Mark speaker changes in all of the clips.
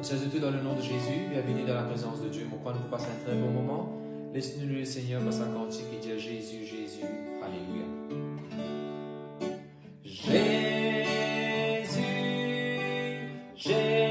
Speaker 1: Seigneur de tout, dans le nom de Jésus, bienvenue dans la présence de Dieu. Mon croix, nous passons un très bon moment. Laisse-nous le Seigneur passer un cantique et dire Jésus, Jésus. Alléluia. Jésus, Jésus.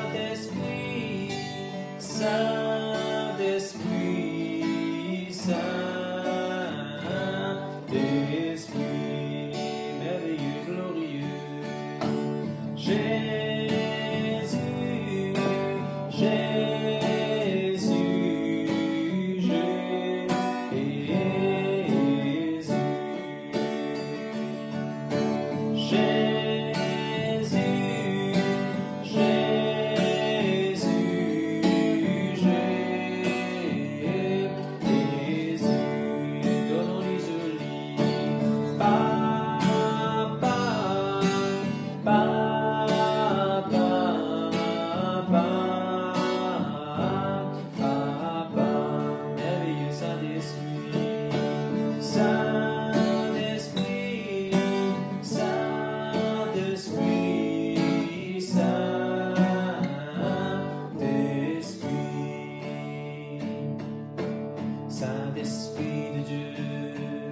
Speaker 1: Saint-Esprit, Saint-Esprit, Saint-Esprit, merveilleux, glorieux. Jésus, Jésus, Saint-Esprit de Dieu,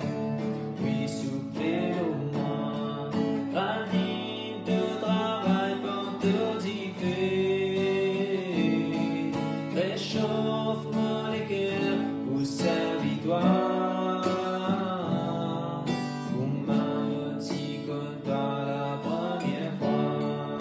Speaker 1: oui, soufflez au moi, ranime de travail pour t'odifier, réchauffe-moi les cœurs pour servir-toi, pour m'amener comme toi la première fois.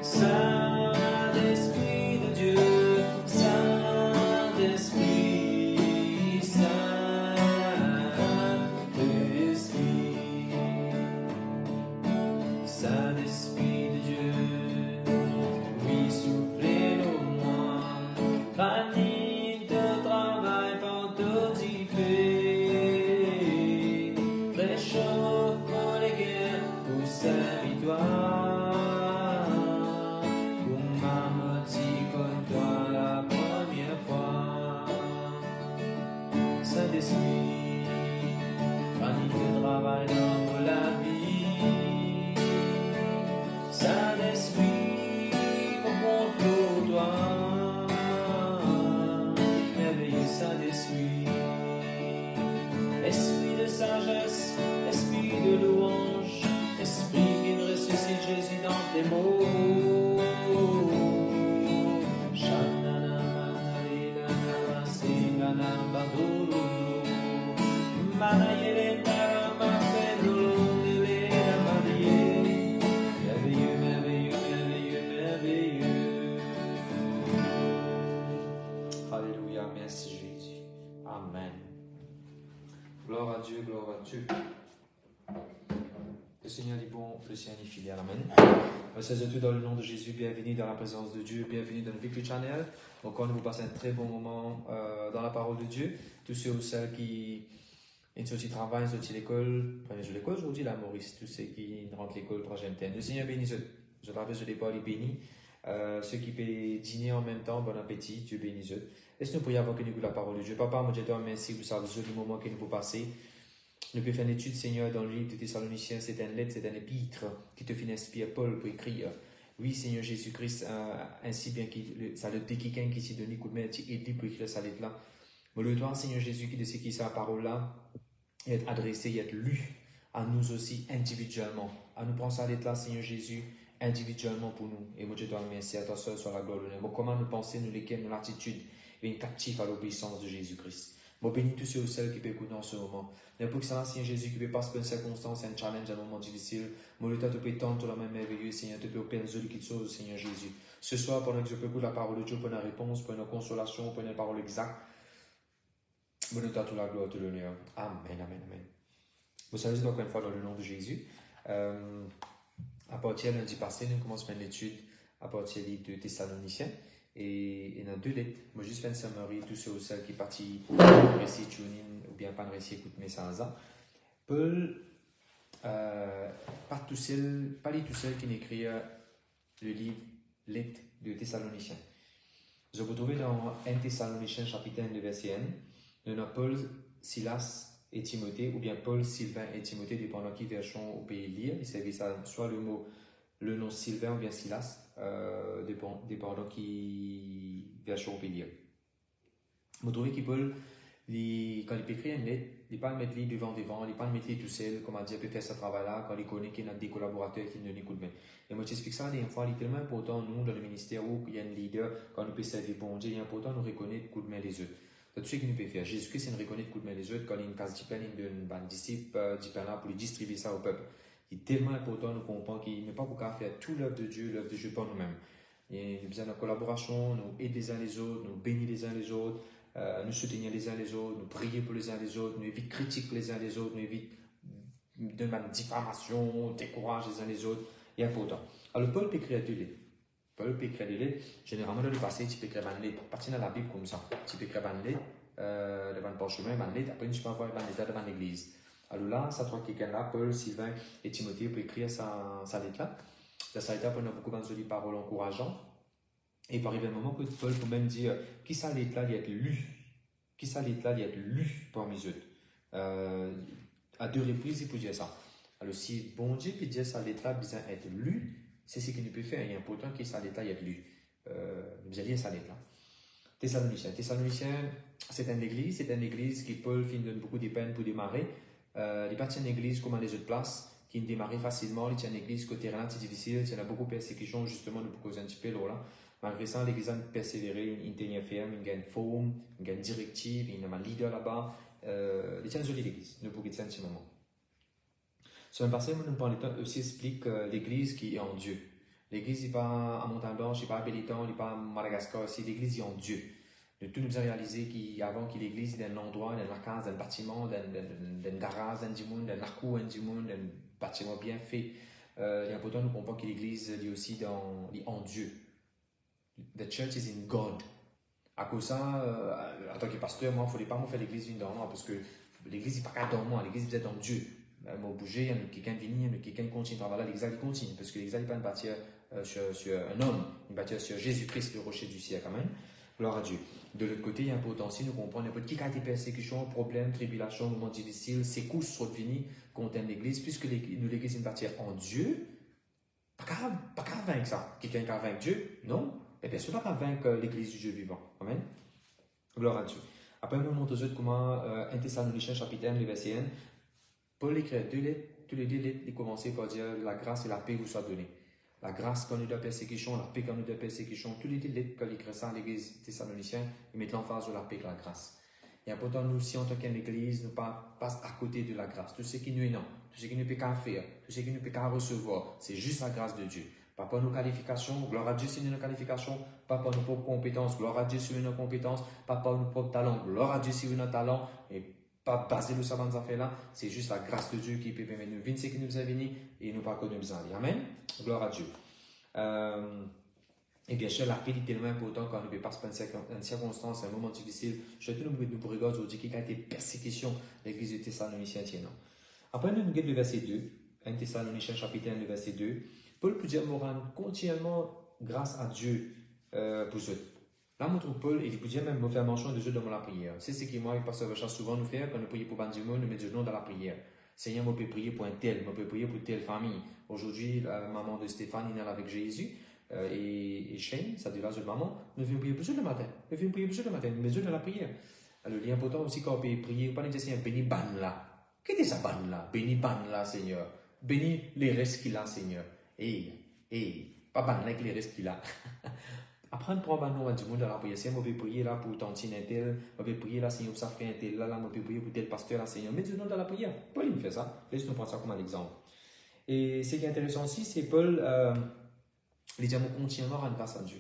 Speaker 1: Saint-Esprit de Dieu, Saint-Esprit, Saint-Esprit, Saint-Esprit de Dieu, oui, soufflez au moi, ranime de travail pour t'odifier, réchauffe-moi les cœurs pour servir-toi. Saint-Esprit, ranime de travail dans la vie. Saint-Esprit, mon compte pour toi. Merveilleux Saint-Esprit, esprit de sagesse, esprit de louange, esprit qui me ressuscite Jésus dans tes mots. Merveilleux, merveilleux, merveilleux, merveilleux. Alléluia, merci Jésus. Amen. Gloire à Dieu, gloire à Dieu. Le Seigneur est bon, le Seigneur est fidèle. Amen. Seigneur de tout, dans le nom de Jésus, bienvenue dans la présence de Dieu, bienvenue dans le Victory Channel. Donc, on vous passe un très bon moment dans la parole de Dieu. Tous ceux ou celles qui sont au travail, sont à l'école, premier jour de l'école aujourd'hui, là, Maurice, tous ceux qui rentrent à l'école, troisième thème. Le Seigneur bénisse eux. Je rappelle, je l'ai pas, il bénit. Ceux qui peuvent dîner en même temps, bon appétit, Dieu bénisse eux. Laisse-nous prier avant que nous écoutons la parole de Dieu. Papa, moi, je te remercie pour ça, du moment que nous pouvons passer. Nous pouvons faire une étude, Seigneur, dans le livre de Thessaloniciens. C'est une lettre, c'est un épître qui te fait inspirer Paul pour écrire. Oui, Seigneur Jésus-Christ, ainsi bien que ça le dit quelqu'un qui s'est donné coup de main, et dit pour écrire cette lettre-là. Mais le toi, Seigneur Jésus, qui de ce qui sa parole-là, est adressée, est lue à nous aussi individuellement. À nous penser à l'être là, Seigneur Jésus, individuellement pour nous. Et moi, je te remercie à toi seul sur la gloire de l'honneur. Comment nous penser, nous lesquels, nous l'attitude, et captif à l'obéissance de Jésus-Christ. Moi, bénis tous ceux ou celles qui peuvent écouter en ce moment. N'importe qui Seigneur Jésus, qui peut passer par une circonstance, un challenge, un moment difficile. Moi, le temps te peut tendre la main merveilleuse, Seigneur, te peut opérer une liquide chose, Seigneur Jésus. Ce soir, pendant que je peux écouter la parole de Dieu, pour une réponse, pour une consolation, pour une parole exacte. Moi, le temps toute la gloire, tout l'honneur. Amen, amen, amen. Vous savez, encore une fois, dans le nom de Jésus. À partir de lundi passé, nous commençons l'étude à partir de Thessaloniciens. Et dans 2 lettres, moi juste faire une summary, tous ceux ou celles qui partent récit tuning ou bien pas de récit écoute message. Paul, pas tout seul qui n'écrit le livre lettre de Thessaloniciens. Je vous trouve dans 1 Thessaloniciens chapitre 1 verset 1, nous avons Paul, Silas et Timothée, ou bien Paul, Sylvain et Timothée, dépendant qui version au pays lire. Il s'agit soit le nom Sylvain ou bien Silas, dépendant qui version au pays lire. Vous trouvez que Paul, quand il peut écrire une lettre, il ne peut pas mettre devant, il ne peut pas mettre tout seul, comment dire, peut faire ce travail-là, quand il connaît qu'il y a des collaborateurs qui nous écoutent. Et moi, j'explique ça des fois, il est tellement important, nous, dans le ministère, où il y a un leader, quand nous peut servir pour Dieu, il est important de nous reconnaître le coup de main des autres. C'est tout ce qu'il nous peut faire. Jésus-Christ, c'est de reconnaître le coup de main des autres, quand il y a une case d'hypen, il donne un disciple d'hypen pour lui distribuer ça au peuple. Il est tellement important de comprendre qu'il n'est pas pour faire tout l'œuvre de Dieu pour nous-mêmes. Il y a besoin de collaboration, nous aider les uns les autres, nous bénir les uns les autres, nous soutenir les uns les autres, nous prier pour les uns les autres, nous éviter critiquer les uns les autres, nous éviter de diffamation, décourager les uns les autres. C'est important. Alors, Paul peut écrire deux lettres. Paul peut écrire des lettres. Généralement, dans le passé, tu peux écrire une lettre. Partir dans la Bible comme ça. Tu peux écrire une lettre devant le parchemin, une lettre. Après, tu peux avoir une lettre devant l'église. Alors là, ça trouve quelqu'un là, Paul, Sylvain et Timothée, pour écrire sa lettre là. Ça a été pour nous beaucoup de paroles encourageantes. Et il peut arriver un moment que Paul peut même dire qui ça lettre là, il est lu. Qui ça lettre là, il est lu parmi eux. À 2 reprises, il peut dire ça. Alors, si bon Dieu peut dire ça lettre là, besoin d'être lu, c'est ce qu'il peut faire. Il est important que ça lettre là, il est lu. Vous allez lire ça lettre là. Thessaloniciens, c'est une église qui Paul donne beaucoup de peine pour démarrer. Il partit une église comme les autres places, qui démarre facilement. Il y a une église côté terrain c'est difficile, il y a beaucoup de persécutions justement de causer un petit peu là. Malgré ça, l'église a persévéré, il tient ferme, il gagne forme, il gagne directive, il y a un leader là-bas. Il tient une jolie église, nous pouvons dire un petit moment. Sur un passé, nous parlons aussi explique l'église qui est en Dieu. L'église n'est pas à Montalban, je ne sais pas à Béliton, il n'est pas à Madagascar, c'est l'église est en Dieu. De tout nous a réalisé qu'avant que l'église est un endroit, une case, un bâtiment, un garage, un dimon, un arcou, un dimon, un bâtiment bien fait. Il est important de comprendre que l'église est aussi en Dieu. The church is in God. À cause de ça, en tant que pasteur, moi, il ne fallait pas me faire l'église dans moi parce que l'église n'est pas qu'à dans moi, l'église est dans Dieu. Moi, bouger, il y a quelqu'un qui vient, il y a quelqu'un qui continue de travailler, l'église continue parce que l'église n'est pas une bâtir sur un homme, une bâtir sur Jésus-Christ, le rocher du ciel quand même. Gloire à Dieu. De l'autre côté, il y a un potentiel, nous comprenons n'importe qui a des persécutions, problèmes, tribulations, moments difficiles, secousses sont venus contre l'église, puisque l'église est une bâtir en Dieu. Pas qu'à vaincre ça. Quelqu'un qui a vaincre Dieu, non. Mais bien sûr, pas qu'à vaincre l'église du Dieu vivant. Amen. Gloire à Dieu. Après, nous montrons aux autres comment 1 Thessaloniciens chapitre 1, verset 1, Paul écrit 2 lettres, tous les 2 lettres, il commençait par dire la grâce et la paix vous soient données. La grâce quand nous de persécution, la paix quand nous de persécution, tous les 2 lettres, quand il écrit ça à l'église Thessaloniciens, il met l'emphase sur la paix et la grâce. Il est important, nous, si en tant qu'église, nous passons à côté de la grâce. Tout ce qui nous est non, tout ce qui nous peut qu'à faire, tout ce qui nous peut qu'à recevoir, c'est juste la grâce de Dieu. Pas pour nos qualifications, gloire à Dieu sur nos qualifications, pas pour nos propres compétences, gloire à Dieu sur nos compétences, pas pour nos propres talents, gloire à Dieu sur nos talents, et pas basé sur ça dans affaires là, c'est juste la grâce de Dieu qui peut permettre de nous venir ce qui nous a venu et nous pas que nous besoin. Amen. Gloire à Dieu. Et bien sûr, la paix est tellement importante quand nous passons par une circonstance, un moment difficile. Je te nous pour regarder aujourd'hui qui a été persécution de l'église de Thessaloniciens. Après, nous regardons le verset 2, 1 Thessaloniciens chapitre 1, le verset 2. Paul peut dire, nous rendre continuellement grâce à Dieu pour eux. Là, mon trouve Paul, il peut dire même, me faire mention de Dieu dans la prière. C'est ce qui moi, il passe souvent nous faire quand nous prions pour Bandimo, nous mettons Dieu nom dans la prière. Seigneur, je peux prier pour un tel, je peux prier pour telle famille. Aujourd'hui, la maman de Stéphane est avec Jésus. Et Shane, ça dit là, de maman, nous venons prier pour Dieu le matin. Nous venons prier pour Dieu le matin, nous mettons Dieu dans la prière. Alors, il est important aussi quand on peut prier, pas nécessairement béni ban là. Qu'est-ce que ça ban là? Bénis ban là, Seigneur. Bénis les restes qu'il a, Seigneur. Pas ban avec les restes qu'il a. Apprendre pour un nom du monde dans la prière. Si on peut prier là pour tantine un tel, on peut prier là, Seigneur, pour ça frère un tel, là, on peut prier pour tel pasteur là, Seigneur. Mets du nom dans la prière. Paul, il fait ça. Laisse-nous prendre ça comme un exemple. Et ce qui est intéressant aussi, c'est Paul, il dit, on continuellement rendre grâce à Dieu.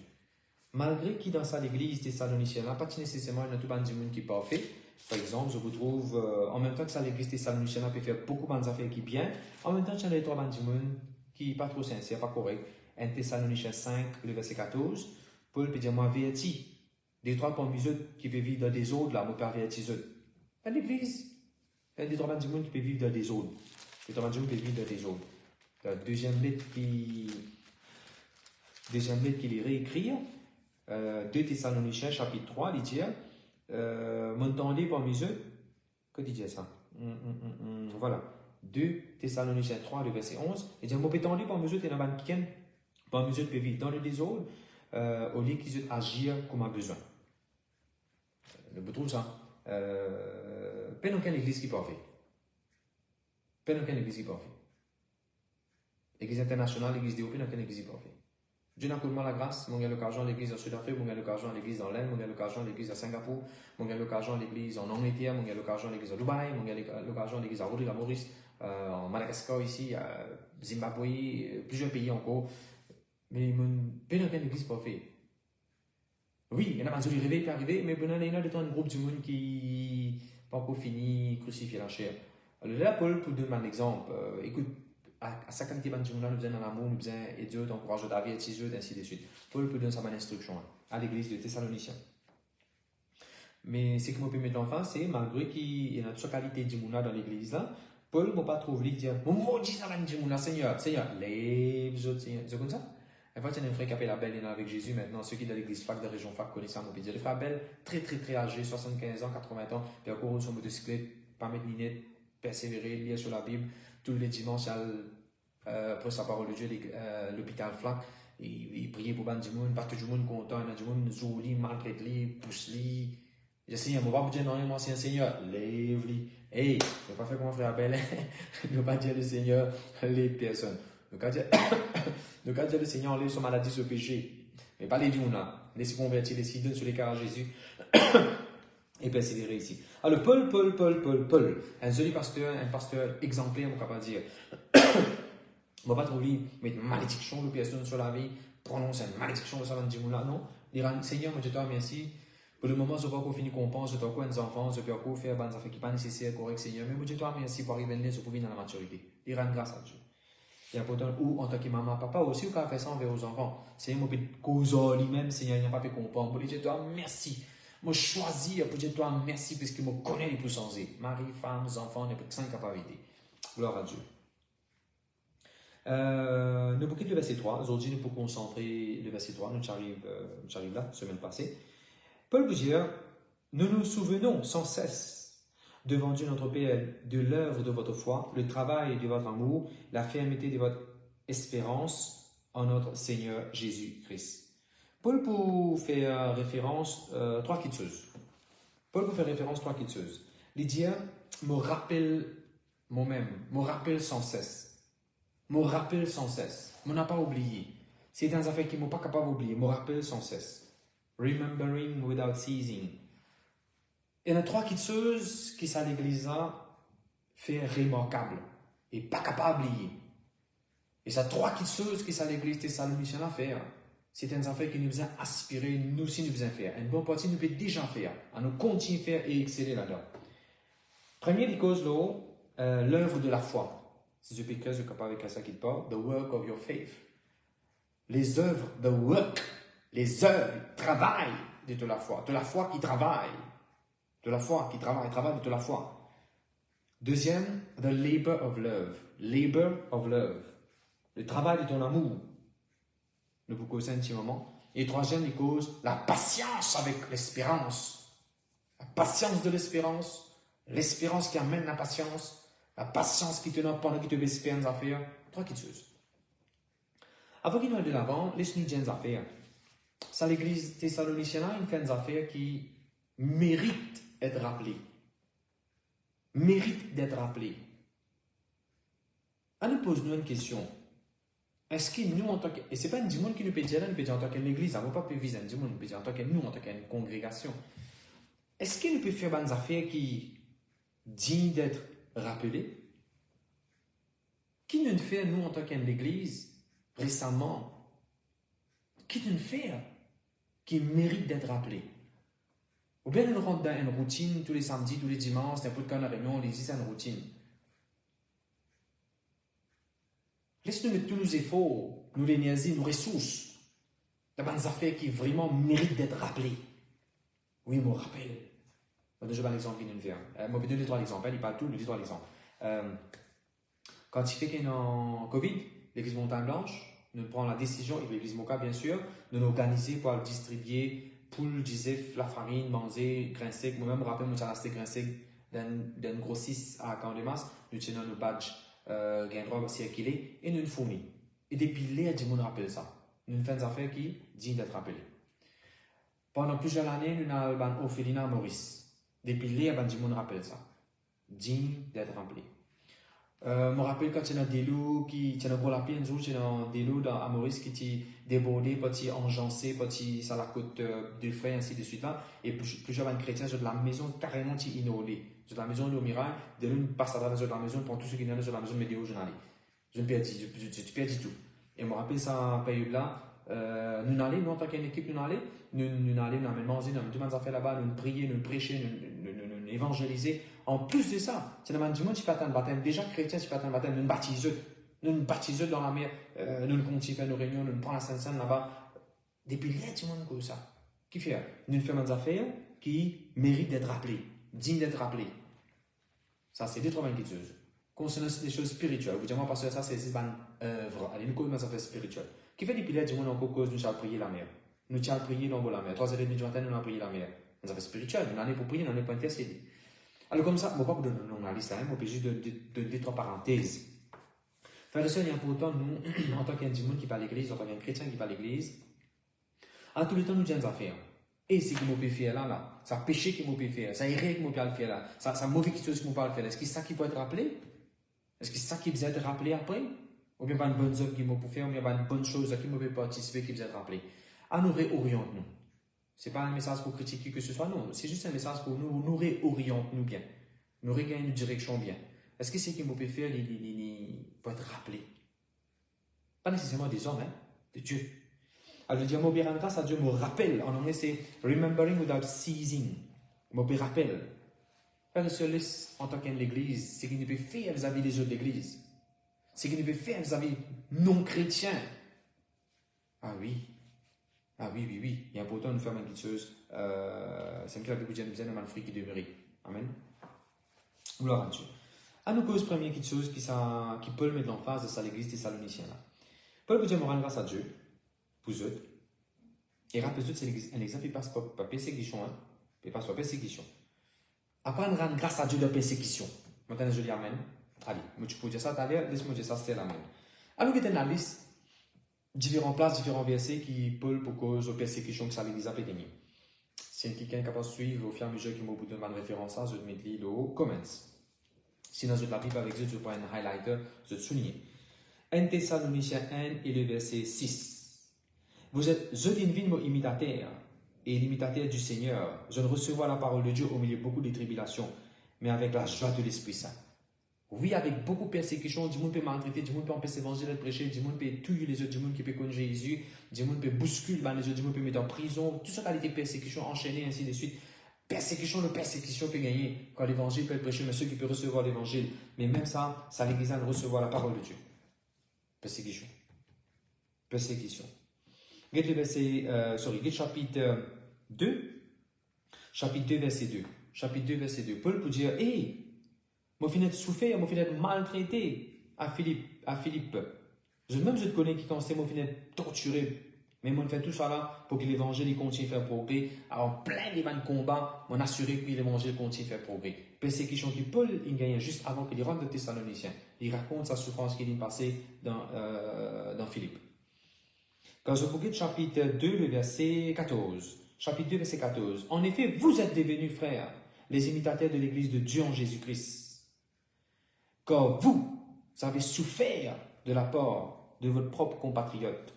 Speaker 1: Malgré qu'il dans ça l'église thessalonicienne, pas nécessairement il y a tout le monde qui est parfait. Par exemple, je vous trouve, en même temps que ça l'église thessalonicienne peut faire beaucoup d'affaires qui sont bien, en même temps il y a les trois bandes qui ne sont pas trop sincères, pas corrects. 1 Thessaloniciens 5, le verset 14, Paul peut dire, moi avertis, des trois parmi eux qui peuvent vivre dans des autres, là, moi pas avertis eux. Dans l'église, il y a des trois bandes qui peuvent vivre dans des autres. Les trois bandes peuvent vivre dans des autres. La deuxième lettre qu'il est réécrit, 2 Thessaloniciens chapitre 3, il dit, m'entendez parmi eux, que dit ça? Voilà, 2 Thessaloniciens 3, le verset 11, il dit, m'entendez parmi eux, t'es dans le week-end, parmi eux, peut vivre dans le désordre, au lieu qu'ils agir comme a besoin. Vous trouvez ça? Pas aucune église qui peut faire. Pas aucune église qui peut faire. L'église internationale, l'église d'Europe, pas aucune église qui peut faire. Dieu n'a pas la grâce, mon gars l'occasion à l'église en Sud-Afrique, mon gars l'occasion à l'église dans l'Inde, mon gars l'occasion à l'église à Singapour, mon gars l'occasion à l'église en Angleterre, mon gars l'occasion à l'église à Dubaï, mon gars l'occasion à l'église à Rodrigue, à Maurice, en Madagascar ici, à Zimbabwe, plusieurs pays encore. Mais pas dans quelle église pas fait. Oui, il y en a qui rêvé qui arrivé, mais il y en a de temps un groupe du monde qui n'a pas encore fini crucifier la chair. Alors là, Paul, pour donner un exemple, écoute, à sa qualité, nous avons besoin d'un amour, nous avons besoin de Dieu, d'encourager David, et ainsi de suite. Paul peut donner sa bonne instruction à l'église de Thessaloniciens. Mais ce qui me permet en face, c'est malgré qu'il y a une autre qualité de Mouna dans l'église là, Paul ne peut pas trouver dire, mon maudit ça va Mouna, Seigneur, lève les autres, Seigneur. C'est comme ça? En fait, il y a un frère qui appelle Abel, il est avec Jésus maintenant. Ceux qui sont dans l'église FAC de la région FAC connaissent ça, mon pédiatre. Le frère Abel, très âgé, 75 ans, 80 ans, puis encore sur motocyclette, pas mettre lunettes, persévérer, lire sur la Bible. Tous les dimanches, après sa parole de Dieu, l'hôpital FLAC, il priait pour ban du monde, pas tout le monde content, il y a du monde zouli, maltraite-li, pousse-li. Je sais, on va pas dire non, moi c'est un Seigneur, lève-li. Hey, ne pas faire comme frère Abel, ne pas dire le Seigneur, les personnes. Donc, quand le Seigneur enlève son maladie, ce péché, mais pas les dions là, laissez convertir, laissez donner sur les cœurs à Jésus et persévérer ici. Alors, Paul, un joli pasteur, un pasteur exemplaire, on va pas dire. On ne va pas trouver mettre une malédiction de personne sur la vie, prononcer une malédiction de ça dans le là, non. Dire, Seigneur, je te remercie. Pour le moment, je ne vais pas finir comprendre, je dois encore des enfants, je peux encore faire des affaires qui ne sont pas nécessaires, correct, Seigneur. Mais je te remercie pour arriver à l'aise, pour venir dans la maturité. Il rend grâce à Dieu. Et important, ou en tant que maman, papa aussi, ou quand on fait ça envers aux enfants. Seigneur, je peux causer lui-même, Seigneur, il n'a pas fait comprendre. Pour dire, je te remercie. Je choisis pour dire, toi, merci, parce que je connais les plus sensés. Mari, femme, enfants, il n'y a pas que 5 capacités. Gloire à Dieu. Nous bouquons le verset 3. Aujourd'hui, nous pouvons concentrer le verset 3. Nous arrivons là, semaine passée. Paul vous dit, nous nous souvenons sans cesse devant Dieu notre Père de l'œuvre de votre foi, le travail de votre amour, la fermeté de votre espérance en notre Seigneur Jésus-Christ. Paul pour faire référence trois quitteuses. Paul pour faire référence trois quitteuses. Il dit, me rappelle moi-même, me rappelle sans cesse. Me rappelle sans cesse. Je n'ai pas oublié. C'est dans affaires qui ne m'ont pas capable d'oublier. Me rappelle sans cesse. Remembering without ceasing. Il y en a trois quitteuses qui sont à l'église là, fait remarquable et pas capable d'oublier. Et ça trois quitteuses qui sont à l'église thessalonicienne à faire. C'est une affaire qui nous besoin aspirer, nous aussi nous besoin faire. Une bonne partie nous peut déjà faire. À nous continuer à faire et exceller là-dedans. Première des causes là, l'œuvre de la foi. Si je peux écrire, je suis capable avec ça qui parle. The work of your faith. Les œuvres, the work. Les œuvres, le travail de la foi. De la foi qui travaille. De la foi qui travaille de la foi. Deuxième, the labor of love. Labor of love. Le travail de ton amour. Nous vous causons un petit moment. Et troisième, il cause la patience avec l'espérance. La patience de l'espérance. L'espérance qui amène la patience. La patience qui te donne pendant que tu espères une affaire. Trois qui tuent. Avant qu'il nous aille de l'avant, laisse-nous dire une affaire. Ça, l'église thessalonicienne, il fait une affaire qui mérite d'être rappelée. mérite d'être rappelé. On nous pose une question. Est-ce que nous, en tant que... Et ce n'est pas un démon qui nous peut dire, nous peut dire en tant qu'église, ça ne va pas viser un démon, nous peut dire en tant que nous, en tant qu'une congrégation. Est-ce qu'il nous peut faire des affaires qui dignes d'être rappelées? Qui nous fait, nous, en tant qu'église, récemment? Qui nous fait qui mérite d'être rappelé? Ou bien nous rentre dans une routine tous les samedis, tous les dimanches, n'importe quand la réunion, on les dit c'est une routine. Laisse-nous mettre tous nos efforts, nos énergies, nos ressources dans des affaires qui vraiment méritent d'être rappelées. Oui, je me rappelle. Je vais donner un exemple qui nous vient. Je vais donner 3 exemples. Il parle tout, je dis 3 exemples. Quand il fait qu'il y a un Covid, l'église Montagne Blanche, nous prenons la décision, avec l'église Moka bien sûr, de nous organiser pour distribuer poules, gisef, la farine, manger, grain sec. Moi-même, je me rappelle, nous avons acheté grain sec d'un grossiste à Camp de Masse. Nous tenons nos badges, gain droit circuler et nous fourmis. Et depuis là, je me rappelle ça. Nous faisons des affaires qui dignes d'être rappelées. Pendant plusieurs années, nous avons orphelinat à Maurice. Depuis là, je me rappelle ça. Digne d'être rappelé. Je me rappelle quand il y a des loups qui tiennent encore la peine, il y a des loups à Maurice qui étaient débordés, qui enjancés, qui ça la côte de frais, ainsi de suite là. Et plusieurs chrétiens de la maison carrément inondés. De la maison au miracle, de l'une passe à travers de la maison, pour tous ceux qui viennent de la maison, mais des hauts journalistes. Je perds tout. Et je me rappelle ça, période là, nous allons, nous en tant qu'équipe, nous allons manger, nous avons tout le monde fait là-bas, nous prier, nous prêcher, nous évangéliser. En plus de ça, c'est le monde qui peut atteindre le baptême. Déjà, chrétiens qui peut atteindre le baptême, nous baptisons dans la mer, nous continuons à faire nos réunions, nous prenons la Sainte-Sainte là-bas. Depuis là, tout le monde comme ça. Qui fait? Nous faisons des affaires qui méritent d'être rappelées, dignes d'être rappelées. Ça, c'est des 3 choses. Concernant des choses spirituelles, vous dites, moi, parce que ça, c'est une œuvre. Allez, nous connaissons des affaires spirituelles. Qui fait depuis là, du monde encore cause, nous avons prié la mer. Nous avons prié dans la mer. 3h30 du matin, nous avons prié la mer. Des affaires spirituelles, nous allons pour prier, nous allons pour intercéder. Alors, comme ça, je ne vais pas vous donner la liste, je vais juste donner 3 parenthèses. Frères et sœurs, il est important, nous, en tant qu'individu qui va à l'église, en tant qu'un chrétien qui va à l'église, en tout le temps, nous disons des affaires. Et c'est ce que je peux faire là, ça péché que je peux faire, ça erreur que je peux faire là, ça mauvaise chose que je peux faire. Est-ce que c'est ça qui peut être rappelé? Est-ce que c'est ça qui peut être rappelé après? Ou bien pas une bonne œuvre qui me peut faire, ou bien pas une bonne chose qui me peut participer qui peut être rappelé? À nous réorienter nous. Ce n'est pas un message pour critiquer que ce soit, non. C'est juste un message pour nous réorienter nous bien. Nous regagner une direction bien. Est-ce que c'est ce qui me peut faire pour être rappelé? Pas nécessairement des hommes, hein, de Dieu. Alors, je dis, mon bien grâce à Dieu me rappelle. En anglais, c'est remembering without ceasing. Mon bien rappelle. Frère et sœurs, en tant qu'église, c'est qu'il ne peut faire vis-à-vis des autres églises. C'est qu'il ne peut faire vis-à-vis non-chrétiens. Ah oui. Ah oui. Il est important de faire une petite chose. C'est que la Bible dit de mal fruit qui demeure. Amen. Gloire à Dieu. À nous cause première petite chose qui peut mettre en face de ça l'église thessalonicienne. Paul peut dire, rendre grâce à Dieu. Pour eux. Et rappelez-vous, c'est un exemple, il passe par persécution. Hein? Il passe par persécution. Après, on rend grâce à Dieu de persécution. Maintenant, je dis Amen. Allez, tu peux dire ça tout à l'heure, laisse-moi dire ça, c'est l'Amen. Alors, il y a une liste, différentes places, différents versets qui peuvent pour cause de persécution que ça l'église a pété. Si quelqu'un est capable de suivre au fur et à mesure qu'il m'a donné une référence à, je vais mettre dans les comments. Sinon, je vais la Bible avec eux, je vais prendre un highlighter, je vais souligner. 1 Thessaloniciens 1 et le verset 6. Vous êtes, je devine mon imitateur et l'imitateur du Seigneur. Je ne recevoir la parole de Dieu au milieu de beaucoup de tribulations, mais avec la joie de l'Esprit Saint. Oui, avec beaucoup de persécutions, du monde peut maltraiter, du monde peut empêcher l'évangile de prêcher, du monde peut tuer les autres, du monde qui peut connaître Jésus, du monde peut bousculer les autres, du monde peut mettre en prison, tout ça qualité de persécution, enchaîner, ainsi de suite. Persécution peut gagner quand l'évangile peut être prêché, mais ceux qui peuvent recevoir l'évangile. Mais même ça, ça l'église de recevoir la parole de Dieu. Persécution. Chapitre 2. Chapitre 2, verset 2. Chapitre 2, verset 2. Paul peut dire, hey, moi finis de souffrir, moi finis de maltraité à Philippe. Même je te connais qui quand c'est moi finis de torturer. Mais moi, je fais tout ça là pour que l'évangile continue à faire progrès. En plein de combats, on assurer que l'évangile continue à faire progrès. Persécution qui Paul il gagne juste avant qu'il rentre de Thessaloniciens. Il raconte sa souffrance qu'il est passée dans Philippe. Quand je regarde chapitre 2, le verset 14. Chapitre 2, verset 14. En effet, vous êtes devenus frères, les imitateurs de l'Église de Dieu en Jésus-Christ. Car vous avez souffert de la part de votre propre compatriote.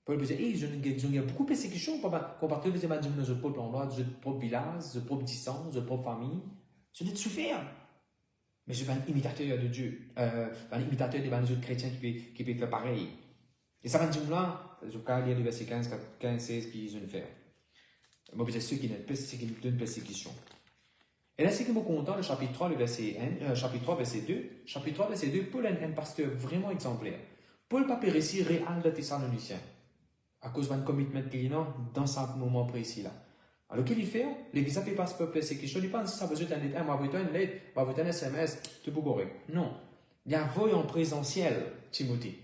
Speaker 1: Paul peut dire, il y a beaucoup de persécutions, compatriotes, dans notre propre endroit, dans notre propre village, notre propre distance, notre propre famille. Je dois souffrir. Mais je suis un imitateur de Dieu, un imitateur des autres chrétiens qui peut faire pareil. Et ça va dire là, je vais lire le verset 15, 16 qui ils ont fait. Moi, c'est ceux qui donnent persécution. Et là, c'est que je suis content, le chapitre 3, le verset 1, chapitre 3, verset 2. Chapitre 3, verset 2, Paul est un pasteur vraiment exemplaire. Paul n'a pas réussi réel de Thessaloniciens. À cause d'un commitment qu'il a dans ce moment précis-là. Alors, qu'il fait, l'église ne peut pas se persécution. Il ne dit pas si ça besoin d'un lettre, moi, vous une lettre, moi, vous un SMS, tout pour correct. Non. Il y a un voyant présentiel, Timothée.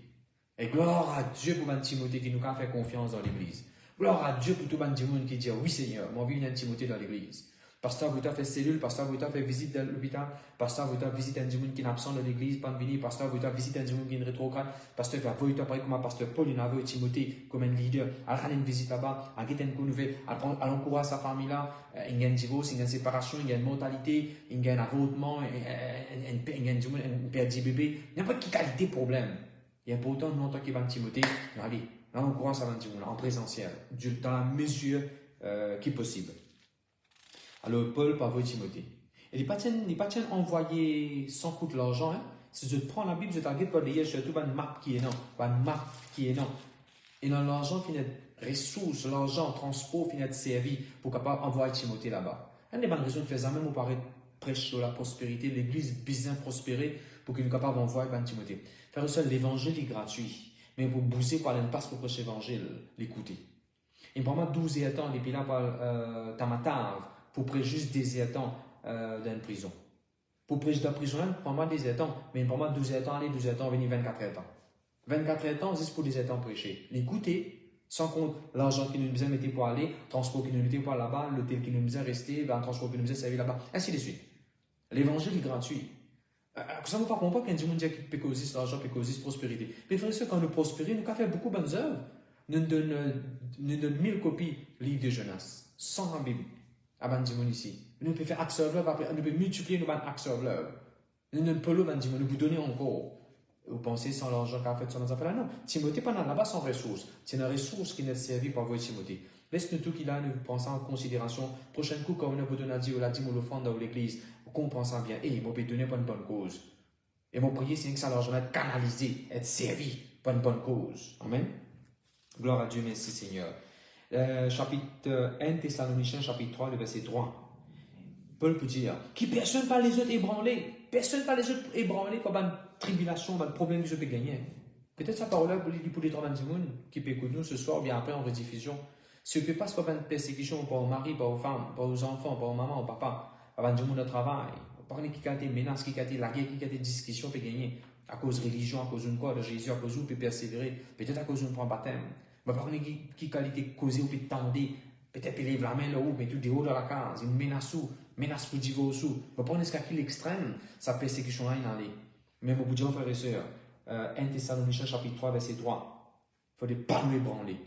Speaker 1: Et gloire à Dieu pour Timothée qui nous a fait confiance dans l'église. Gloire à Dieu pour tout le monde qui dit oui Seigneur, moi je vis Timothée dans l'église. Pasteur, vous avez fait cellule, pasteur, vous avez fait visite dans l'hôpital, pasteur, vous avez visité un monde qui est absent de l'église, pas de venir, pasteur, vous avez visité un monde qui est rétrograde, pasteur, vous avez pareil comme pasteur Paul, il avait Timothée comme un leader, à aller une visite là-bas, à quitter une nouvelle, à l'encourager sa famille là, il y a une divorce, il y a une séparation, il y a une mortalité, il y a un avortement, il y a une perte de bébé, il n'y a pas de qualité problème. Et pourtant, nous, en tant que Timothée, allez, là, on commence à en présentiel, dans la mesure qui est possible. Alors, Paul parle Timothée. Et il n'est pas envoyé sans coût de l'argent. Hein? Si je prends la Bible, je t'arrête pas de lire, je trouve une map qui est non. Et dans l'argent, il y a des ressources, l'argent, transport, il y a des services pour capable envoyer Timothée là-bas. Une des bonnes raisons de faire ça, même on paraît prêche sur la prospérité, l'église bien prospérer pour qu'il soit capable d'envoyer Timothée. Faire ça, l'évangile est gratuit. Mais pour booster, pour aller passe pour prêcher l'évangile, l'écouter. Et pour moi, 12 ans, depuis là, par Tamatav, pour prêcher juste des temps dans une prison. Pour prêcher dans la prison, pour moi, des temps, mais pour moi, 12 ans, aller 12 ans, venir 24 ans. 24 ans, juste pour des temps prêcher. L'écouter, sans compte l'argent qui nous besoin mettre pour aller, transport qui nous mettait pour là-bas, l'hôtel qui nous besoin rester, le transport qui nous besoin servir là-bas, ainsi de suite. L'évangile est gratuit. Ça ne veut pas comprendre qu'un dimanche qui peut causer l'argent, peut causer prospérité. Mais frère, quand nous prospérons, nous avons fait beaucoup de bonnes œuvres. Nous donnons 1000 copies livre de Jonas, sans la Bible. À Bandimon ici. Nous pouvons faire axe serveur, nous pouvons multiplier nos axe serveur. Nous ne pouvons pas nous donner encore. Vous pensez sans l'argent qu'a fait sur nos affaires là? Non. Timothée pas là-bas sans ressources. C'est une ressource qui n'est servie par vous, Timothée. Laisse-nous tout qu'il a, nous pensons en considération. Prochain coup, quand on a besoin de dire, on a dit, on l'offrande dans l'église, qu'on pense bien, et on peut donner pour une bonne cause. Et mon prier, c'est que ça l'argent être canalisé, être servi pour une bonne cause. Amen. Gloire à Dieu, merci Seigneur. Chapitre 1 Thessaloniciens, chapitre 3, le verset 3. Paul peut dire, qui personne pas les autres ébranlés, personne pas les autres ébranlés par une tribulation, par un problème que je peux gagner. Peut-être sa parole-là pour les 30 monde qui peut écouter nous ce soir, ou bien après en rediffusion. Si on ne peut pas se faire une persécution par au mari, par aux femmes, par aux enfants, par aux mamans, au papa, avant du monde de travail, par qui a des menaces, qui a des la guerre, qui a des discussions, peut gagner. À cause de religion, à cause d'une quoi, de Jésus, à cause où peut persévérer, peut-être à cause d'un point baptême. Mais par contre, qui qualité causée ou peut tendre, peut-être qu'il lève la main là-haut, mais tout des hauts dans la case, une menace pour divorce. Mais pour ce qu'il l'extrême, sa persécution là, il en est. Mais mon dire, frères et sœurs, 1 Thessaloniciens chapitre 3, verset 3, il faut ne pas nous ébranler,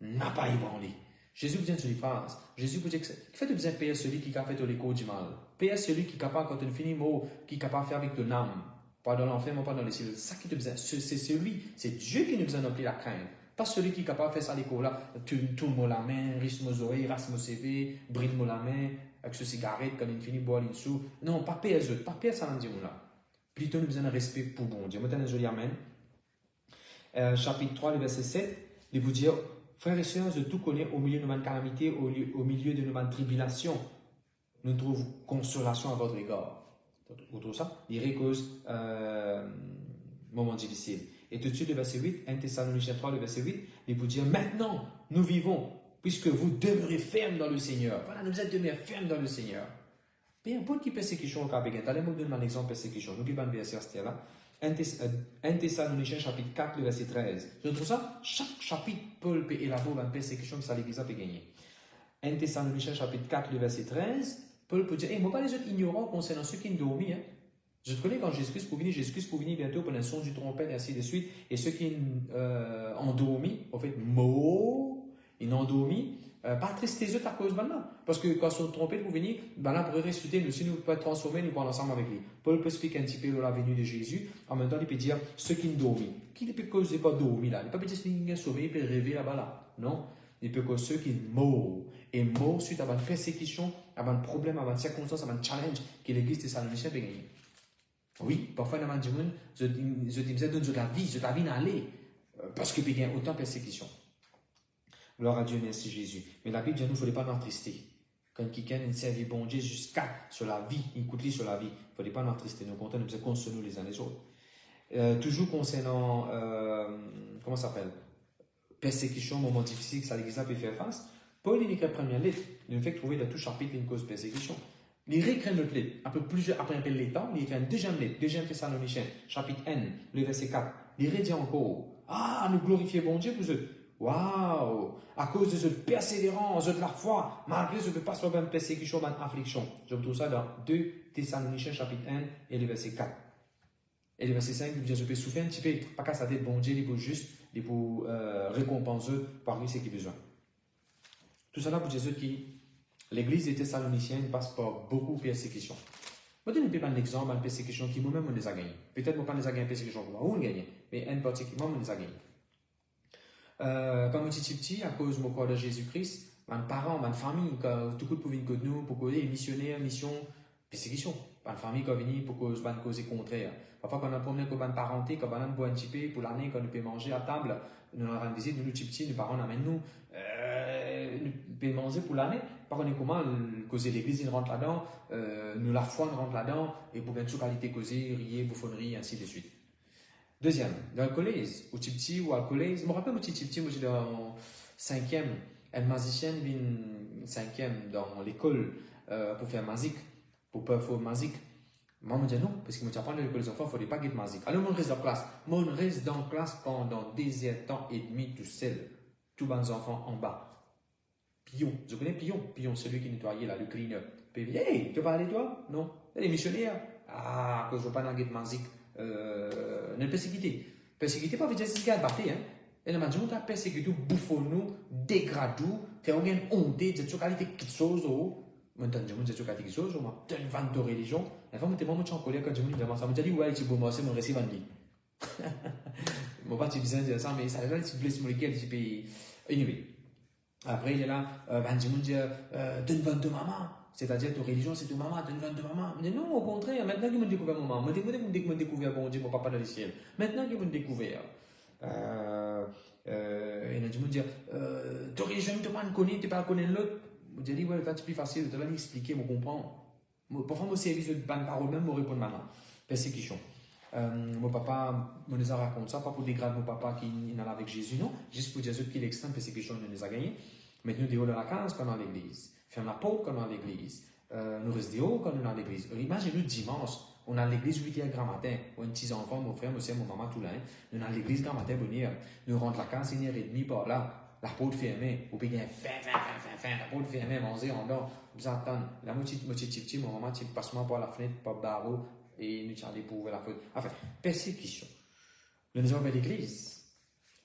Speaker 1: n'a pas ébranlé. Jésus vous dit sur les phrases, Jésus vous dit que fait de bien payer celui qui a fait les causes du mal. Payer celui qui est capable, quand tu finis mot, qui est capable de faire avec ton âme. Pas dans l'enfer, mais pas dans les cieux. C'est ça qui te besoin. C'est celui, c'est Dieu qui nous besoin d'emplir la crainte. Pas celui qui est capable de faire ça à l'école là, tourne-moi la main, risque mes oreilles, rasse mon CV, bride-moi la main, avec ce cigarette, quand il finit boire une sous. Non, pas payer les autres, pas payer ça dans le diable là. Plutôt nous besoin de respect pour bon Dieu. Maintenant, je dis Amen. Chapitre 3, le verset 7, il vous dire, frères et sœurs, de tout connaître au milieu de nos calamités, au milieu de nos tribulations, nous trouvons consolation à votre égard. Vous trouvez ça? Il cause moment difficile. Et tout de suite, le verset 8, 1 Thessaloniciens 3, le verset 8, il vous dit, maintenant, nous vivons, puisque vous demeurez fermes dans le Seigneur. Voilà, nous êtes demeurés fermes dans le Seigneur. Mais pour qui persécution au cas béguin, allez me donner un exemple de persécution. Nous qui va verset là. 1 Thessaloniciens chapitre 4, le verset 13. Je trouve ça, chaque chapitre, Paul peut élaborer une persécution que ça l'église peut gagner. 1 Thessaloniciens chapitre 4, le verset 13, Paul peut dire, moi pas les autres ignorants concernant ceux qui ont dormi. Hein. Je te connais quand Jésus-Christ pour venir bientôt pour le son du trompette et ainsi de suite. Et ceux qui ont endormi, en fait, ils ont endormi, Pas tristesse à cause maintenant. Parce que quand ils sont trompés de vous venir, ben là, pour ressusciter, nous, si nous pouvons être transformés, nous pouvons ensemble avec lui. Paul peut expliquer un petit peu la venue de Jésus. En même temps, il peut dire ceux qui ne dorment. Qui ne peut causer pas dormi là? Il ne peut pas dire ceux qui ne sauvé, il peut rêver là-bas là. Non. Il peut causer ceux qui meurent. Et meurent suite à une persécution, à un problème, à une circonstance, à un challenge que l'église de Thessaloniciens peut gagner. Oui, parfois, dans le monde, je disais, donne de la vie n'allait. Parce qu'il peut y avoir autant de persécution. Gloire à Dieu, merci Jésus. Mais la Bible dit, nous, il ne faudrait pas l'entrister. Quand quelqu'un servi bon Dieu jusqu'à sur la vie, il coûte sur la vie, il ne faudrait pas l'entrister. Nous comptons, nous devons consoler les uns les autres. Toujours concernant, comment ça s'appelle? Persécution, moment difficile que ça l'église peut faire face. Paul, il écrit la première lettre. Il nous fait trouver dans tout chapitre une cause de persécution. Il réécrit notre lettre. Après un peu de temps, il écrit une deuxième lettre, 2 Thessaloniciens, chapitre N, le verset 4. Il redit encore, ah, nous glorifier bon Dieu pour eux. Waouh! À cause de cette persévérance, de la foi, malgré ce que passe par une persécution, une affliction. Je trouve ça dans 2 Thessaloniciens, chapitre 1, et le verset 4. Et le verset 5, il dit, je peux souffrir un petit peu, pas qu'à sa tête, bon Dieu, il faut juste, il faut récompenser par lui ce qu'il a besoin. Tout ça là pour dire que l'église des Thessaloniciens passe par beaucoup de persécutions. Je vais donner un exemple, une persécution qui moi-même on les a gagné. Peut-être moi pas les a gagné une persécution pour moi, on gagné, mais en particulier, on les a gagné. Quand je suis petit, à cause de mon corps de Jésus-Christ, mes parents, ma famille, tout le monde pouvait venir nous pour causer missionnaire, mission, persécution. Ma famille qui venir pour causer contraire. Parfois, quand on a promené avec ma parenté, quand on a boire un petit peu pour l'année, quand on peut manger à table, nous avons une visite, nous, petits, nos parents amènent nous, nous pouvons manger pour l'année. Par contre, comment causer l'église, ils rentrent là-dedans, nous la foi, nous rentre là-dedans, et pour bien sûr qualité causer, rier, bouffonnerie, ainsi de suite. Deuxième, dans le collège, au petit ou au collège, je me rappelle au petit, moi j'étais dans 5e, une musicienne vient 5e dans l'école pour faire musique, pour performer musique. Moi, je me dis non, parce que je apprends à l'école des enfants, il ne faudrait pas qu'il y ait de musique. Alors, je reste dans la classe. Moi, je reste dans la classe pendant 10 ans et demi tout seul. Tous les enfants en bas. Pion, je connais Pion. Pion, celui qui nettoyait là, le cleaner. Puis, hey, tu veux parler toi? Non. Les missionnaires. Ah, que je ne veux pas dans la musique. Ne persécuter. Persécuter, pas veut dire que c'est battre, hein. Et le monde a persécuté, bouffonnou, dégradé, fait une honte, de toute qualité quelque chose, maintenant, je me dis quelque chose, moi, tu as une vente de religion. La femme était vraiment en colère quand je me dis, ça me dit, ouais, tu peux moi, c'est mon récit vendu. Mon pas, tu disais ça, mais ça a l'air de blesser mon lequel, tu peux. Anyway. Après, il est là, je me dis, donne vente de maman. C'est-à-dire, ta religion, c'est de maman, donne vente de maman. Mais non, au contraire, maintenant qu'ils m'ont découvert maman, moi, dès qu'ils m'ont découvert, bon Dieu, mon papa dans le ciel. Maintenant qu'ils m'ont découvert. Et là, je me dis, ta religion, tu ne connais pas, tu ne connais pas l'autre. Je dis, ouais, c'est plus facile, de l'expliquer, je comprends. Parfois, mon service de bonne parole, même, me répond maintenant. Persécution. Mon papa me les a raconté ça, pas pour dégrader mon papa qui est allé avec Jésus, non, juste pour dire qu'il est l'extrême persécution, il les a gagnés. Maintenant, nous, de la case quand on est à l'église, faire la porte quand on est à l'église, nous restons dehors quand on est à l'église. Imaginez-nous dimanche, on est à l'église 8h grand matin, un petit enfant, mon frère, mon soeur, mon maman, tout là, nous sommes à l'église grand matin, nous rentrons à la case 1h30 par là. La porte fermée, ou bien la porte fermée, manger en dehors, vous entendez, la moitié petit, mon maman, tu passes par la fenêtre, par le barreau, et nous allons pour ouvrir la porte. Enfin, persécution. Nous sommes ouvert l'église.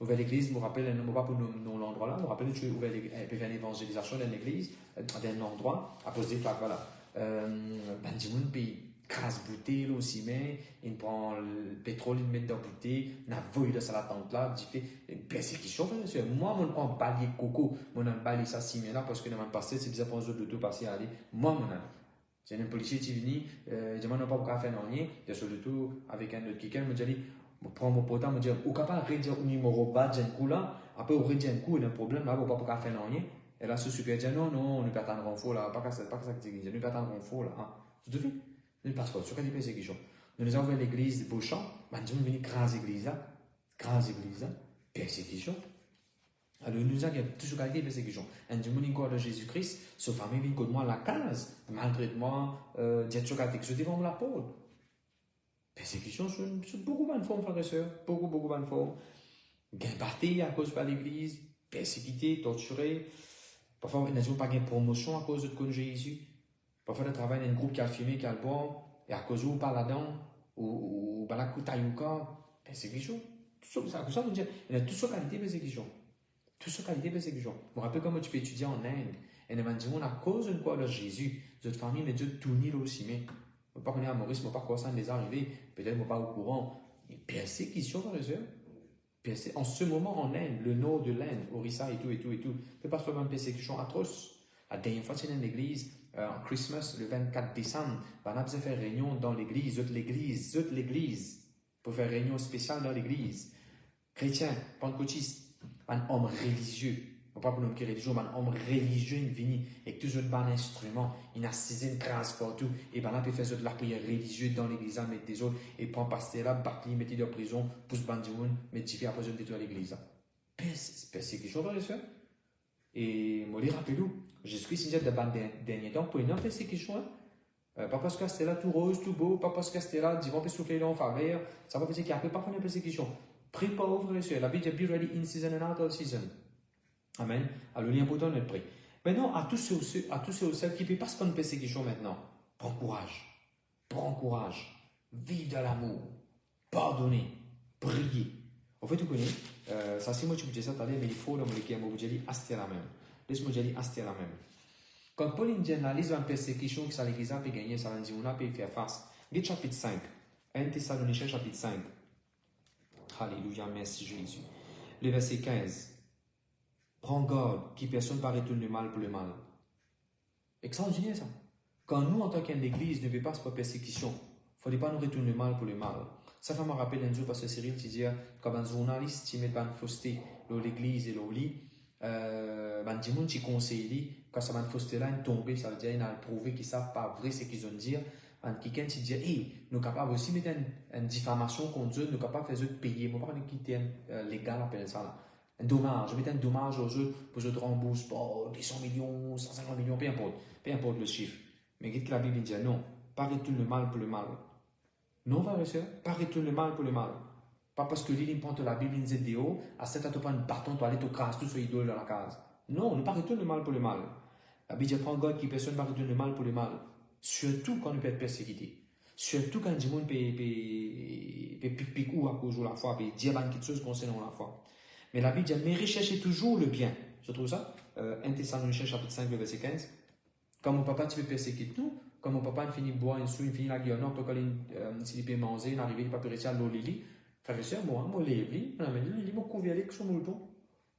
Speaker 1: Ouvert l'église, je me rappelle, non pas pour l'endroit là, je me rappelle que tu ouvert une évangélisation dans l'église, dans un endroit, à cause des flaques, voilà. Du monde, puis, casse bouteille aussi, mais il prend le pétrole, il met dans la bouteille, il a volé dans la tente là, il fait une persécution, bien sûr. Moi, je prends un balai coco, je prends un balai ça, si là, parce que dans le passé, c'est bien pour eux de tout passer à aller. Moi, je j'ai un policier qui vient, je ne demande pas pourquoi faire rien, je suis tout avec un autre quelqu'un, je me dit, je prends mon portable, je me dis, au capable de redire un numéro bas, j'ai un coup là, après, on redit un coup, il y a un problème là, je ne sais pas pourquoi faire rien. Et là, ce super dit, non, on ne peut pas attendre un faux là, pas que ça que tu dis, on ne peut pas attendre un faux là, c'est tout fait. Nous passons sur quelle persécution. Nous avons l'église de Beauchamp, nous avons une grande église, persécution. Alors nous avons toujours qualité persécution. Et nous avons encore de Jésus-Christ, sa famille vient contre moi à la case, malgré moi, j'ai toujours qualité que je devant la porte. Persécution, c'est beaucoup de formes, frères et sœurs, beaucoup de formes. Gagné à cause de l'église, persécuté, torturé. Parfois, nous n'avons pas de promotion à cause de Jésus. Parfois, on travaille dans un groupe qui a filmé, qui a le bois, et à cause où on parle là-dedans, ou la coutaille ou quoi, persécution. Tout ça, vous dire, il y a toutes sortes de qualités de persécution. Tout ce qualité de persécution. Je me rappelle comment tu peux étudier en Inde. Et nous avons dit, à cause de quoi, Jésus, notre famille, mais Dieu tout ni aussi. Mais je ne sais pas qu'on est à Maurice, je ne sais pas quoi ça les arrivé. Peut-être que je ne suis pas au courant. Persécution, frères et sœurs. En ce moment, en Inde, le nord de l'Inde, Orissa et tout. C'est pas seulement une persécution atroce. La dernière fois, c'est dans l'église, en Christmas, le 24 décembre, on a besoin de faire réunion dans l'église, pour faire réunion spéciale dans l'église. Chrétien, pentecôtiste, un homme religieux, pas pour nous qui religieux, mais un homme religieux, il vient avec toujours un bon instrument, il a saisi une grâce partout, et ben là, il fait de la prière religieuse dans l'église, mettre des autres, et prend pasteur là, battre, mettre en prison, pousse bandioun, mettre Jiffy à prison, détruire l'église. Persécution, frère et sœur. Et moi, je rappelle, Jésus-Christ, il dit dans les derniers temps, pour une persécution, pas parce que c'était là tout rose, tout beau, pas parce que c'était là, ils vont pas souffler en faveur, ça va faire qu'il n'y a pas de persécution. Prépare, frère et sœur. La Bible dit, be ready in season and out of season. Amen. Alors, il est important d'être prêt. Maintenant, à tous ceux qui ne peuvent pas se prendre une persécution maintenant, prends courage, vive de l'amour, pardonnez, priez. En fait, tu connais, ça c'est moi qui vous dis ça tout à l'heure, mais il faut le dire, moi vous dis, aster la même. Laisse-moi dire, aster la même. Quand Paul analyse une persécution que ça l'église a pu gagner, ça va dire, on a pu faire face. Guide chapitre 5, 1 Thessaloniciens chapitre 5. Alléluia, merci Jésus. Le verset 15. Prends garde, qui personne ne paraît tout le mal pour le mal. Extraordinaire ça. Quand nous, en tant qu'église, ne veut pas se faire persécution, il ne faudrait pas nous retourner le mal pour le mal. Ça fait me rappeler un jour, parce que Cyril, tu dis, quand un journaliste, tu mets une fausseté dans l'église et dans le lit, du monde qui conseille, quand ça va une fausseté là, une tombée, ça veut dire, il a prouvé qu'ils ne savent pas vrai ce qu'ils ont dit. Quelqu'un qui dit, hey, nous sommes capables aussi de mettre une diffamation contre eux, nous sommes capables de faire eux payer. Je ne sais pas qui est légal, appelle ça là. Un dommage, je mets un dommage aux eux pour que je te rembourse pas des 100 millions, 150 millions, peu importe le chiffre. Mais qu'est-ce que la Bible dit? Non, pas retourne le mal pour le mal. Non, frère et sœur, pas retourne le mal pour le mal. Pas parce que l'île prend la Bible, il dit, à cette heure, tu prends un bâton, tu vas aller te casser tout ce idole dans la case. Non, ne pas retourne le mal pour le mal. La Bible dit, prends garde qui personne ne va retourner le mal pour le mal. Surtout quand on peut être persécuté. Surtout quand le monde peut piquer à cause de la foi, peut dire quelque chose concernant la foi. Mais la Bible dit, mais recherchez toujours le bien. Je trouve ça. 1 Thessaloniciens chapitre 5, verset 15. Quand mon papa, tu veux persécuter tout, quand mon papa, il finit de boire, il finit la gueule, s'il peut manger, il arrive, il peut réussir à l'eau, Lili. Frère et sœur, moi, lève, il m'a convié avec son mouton.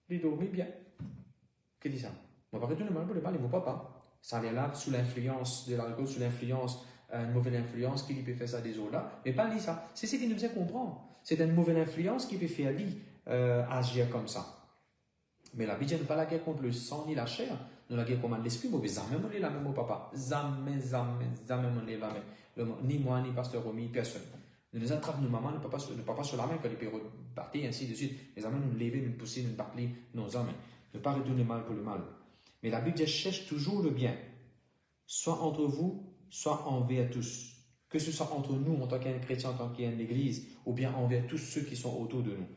Speaker 1: Il dormit bien. Qu'est-ce que dit ça? Moi, pas tout le mal pour le mal, mon papa. Ça vient là, sous l'influence de l'alcool, sous l'influence, une mauvaise influence qui peut faire ça des autres là. Mais pas lui ça. C'est ce qui nous faisait comprendre. C'est une mauvaise influence qui peut faire lui agir comme ça. Mais la Bible n'est pas la guerre contre le sang ni la chair. Nous la guerre contre l'esprit mauvais. Jamais on est la même au papa. Jamais on est la même. Ni moi, ni pasteur Romy, personne. Nous nous attrapons nos mamans, ne pas sur la main quand il peut rebattre, ainsi de suite. Les amants nous lever, nous pousser, nous battre nos hommes. Ne pas retourner mal pour le mal. Mais la Bible dit, cherche toujours le bien, soit entre vous, soit envers tous. Que ce soit entre nous, en tant qu'un chrétien, en tant qu'une église, ou bien envers tous ceux qui sont autour de nous.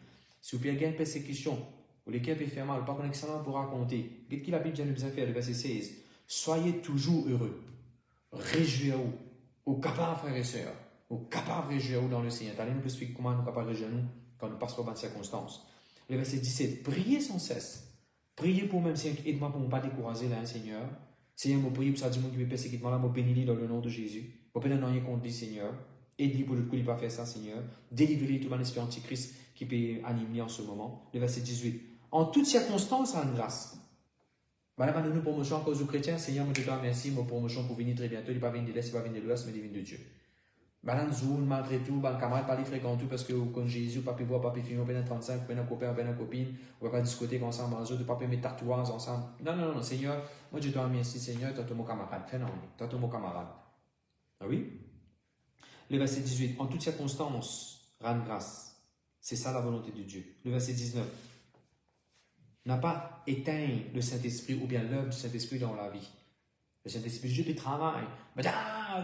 Speaker 1: Si vous avez une persécution, ou lesquels peuvent faire mal, pas qu'on excellent pour raconter, qu'est-ce que la Bible nous a fait, le verset 16? Soyez toujours heureux, réjouissez-vous, ou capables, frères et sœurs, ou capables de réjouir dans le Seigneur. Allez nous expliquer comment nous sommes capables de réjouir nous quand nous passons par des circonstances. Le verset 17, priez sans cesse. Priez pour même, Seigneur, aide-moi pour ne pas décourager là, Seigneur. Seigneur, je prie pour ça, dis-moi qui veut persécuter moi là, je bénis dans le nom de Jésus. Je ne peux pas rien contre lui, Seigneur. Aide-lui pour le coup, il ne pas faire ça, Seigneur. Délivrez-lui tout l'esprit antichrist qui peut animer en ce moment. Le verset 18. En toutes circonstances, en grâce. Madame, nous promotion à cause du chrétien, Seigneur, je te remercie, ma promotion pour venir très bientôt. Il ne va venir de l'Est, il va venir de l'Ouest, mais il vient de Dieu. Madame Zoul, malgré tout, le camarade pas les fréquenter parce que comme Jésus, pas pu voir, pas pu filmer, pas 35, pas un copain, pas une copine, on va pas discuter ensemble, on va pas mettre tatouages ensemble. Non, Seigneur, moi je te remercie, Seigneur, toi, mon camarade, fais non, toi, mon camarade. Ah oui? Le verset 18, en toutes circonstances, rendre grâce. C'est ça la volonté de Dieu. Le verset 19, n'a pas éteint le Saint-Esprit ou bien l'œuvre du Saint-Esprit dans la vie. Le Saint-Esprit, Dieu qui travaille. Mais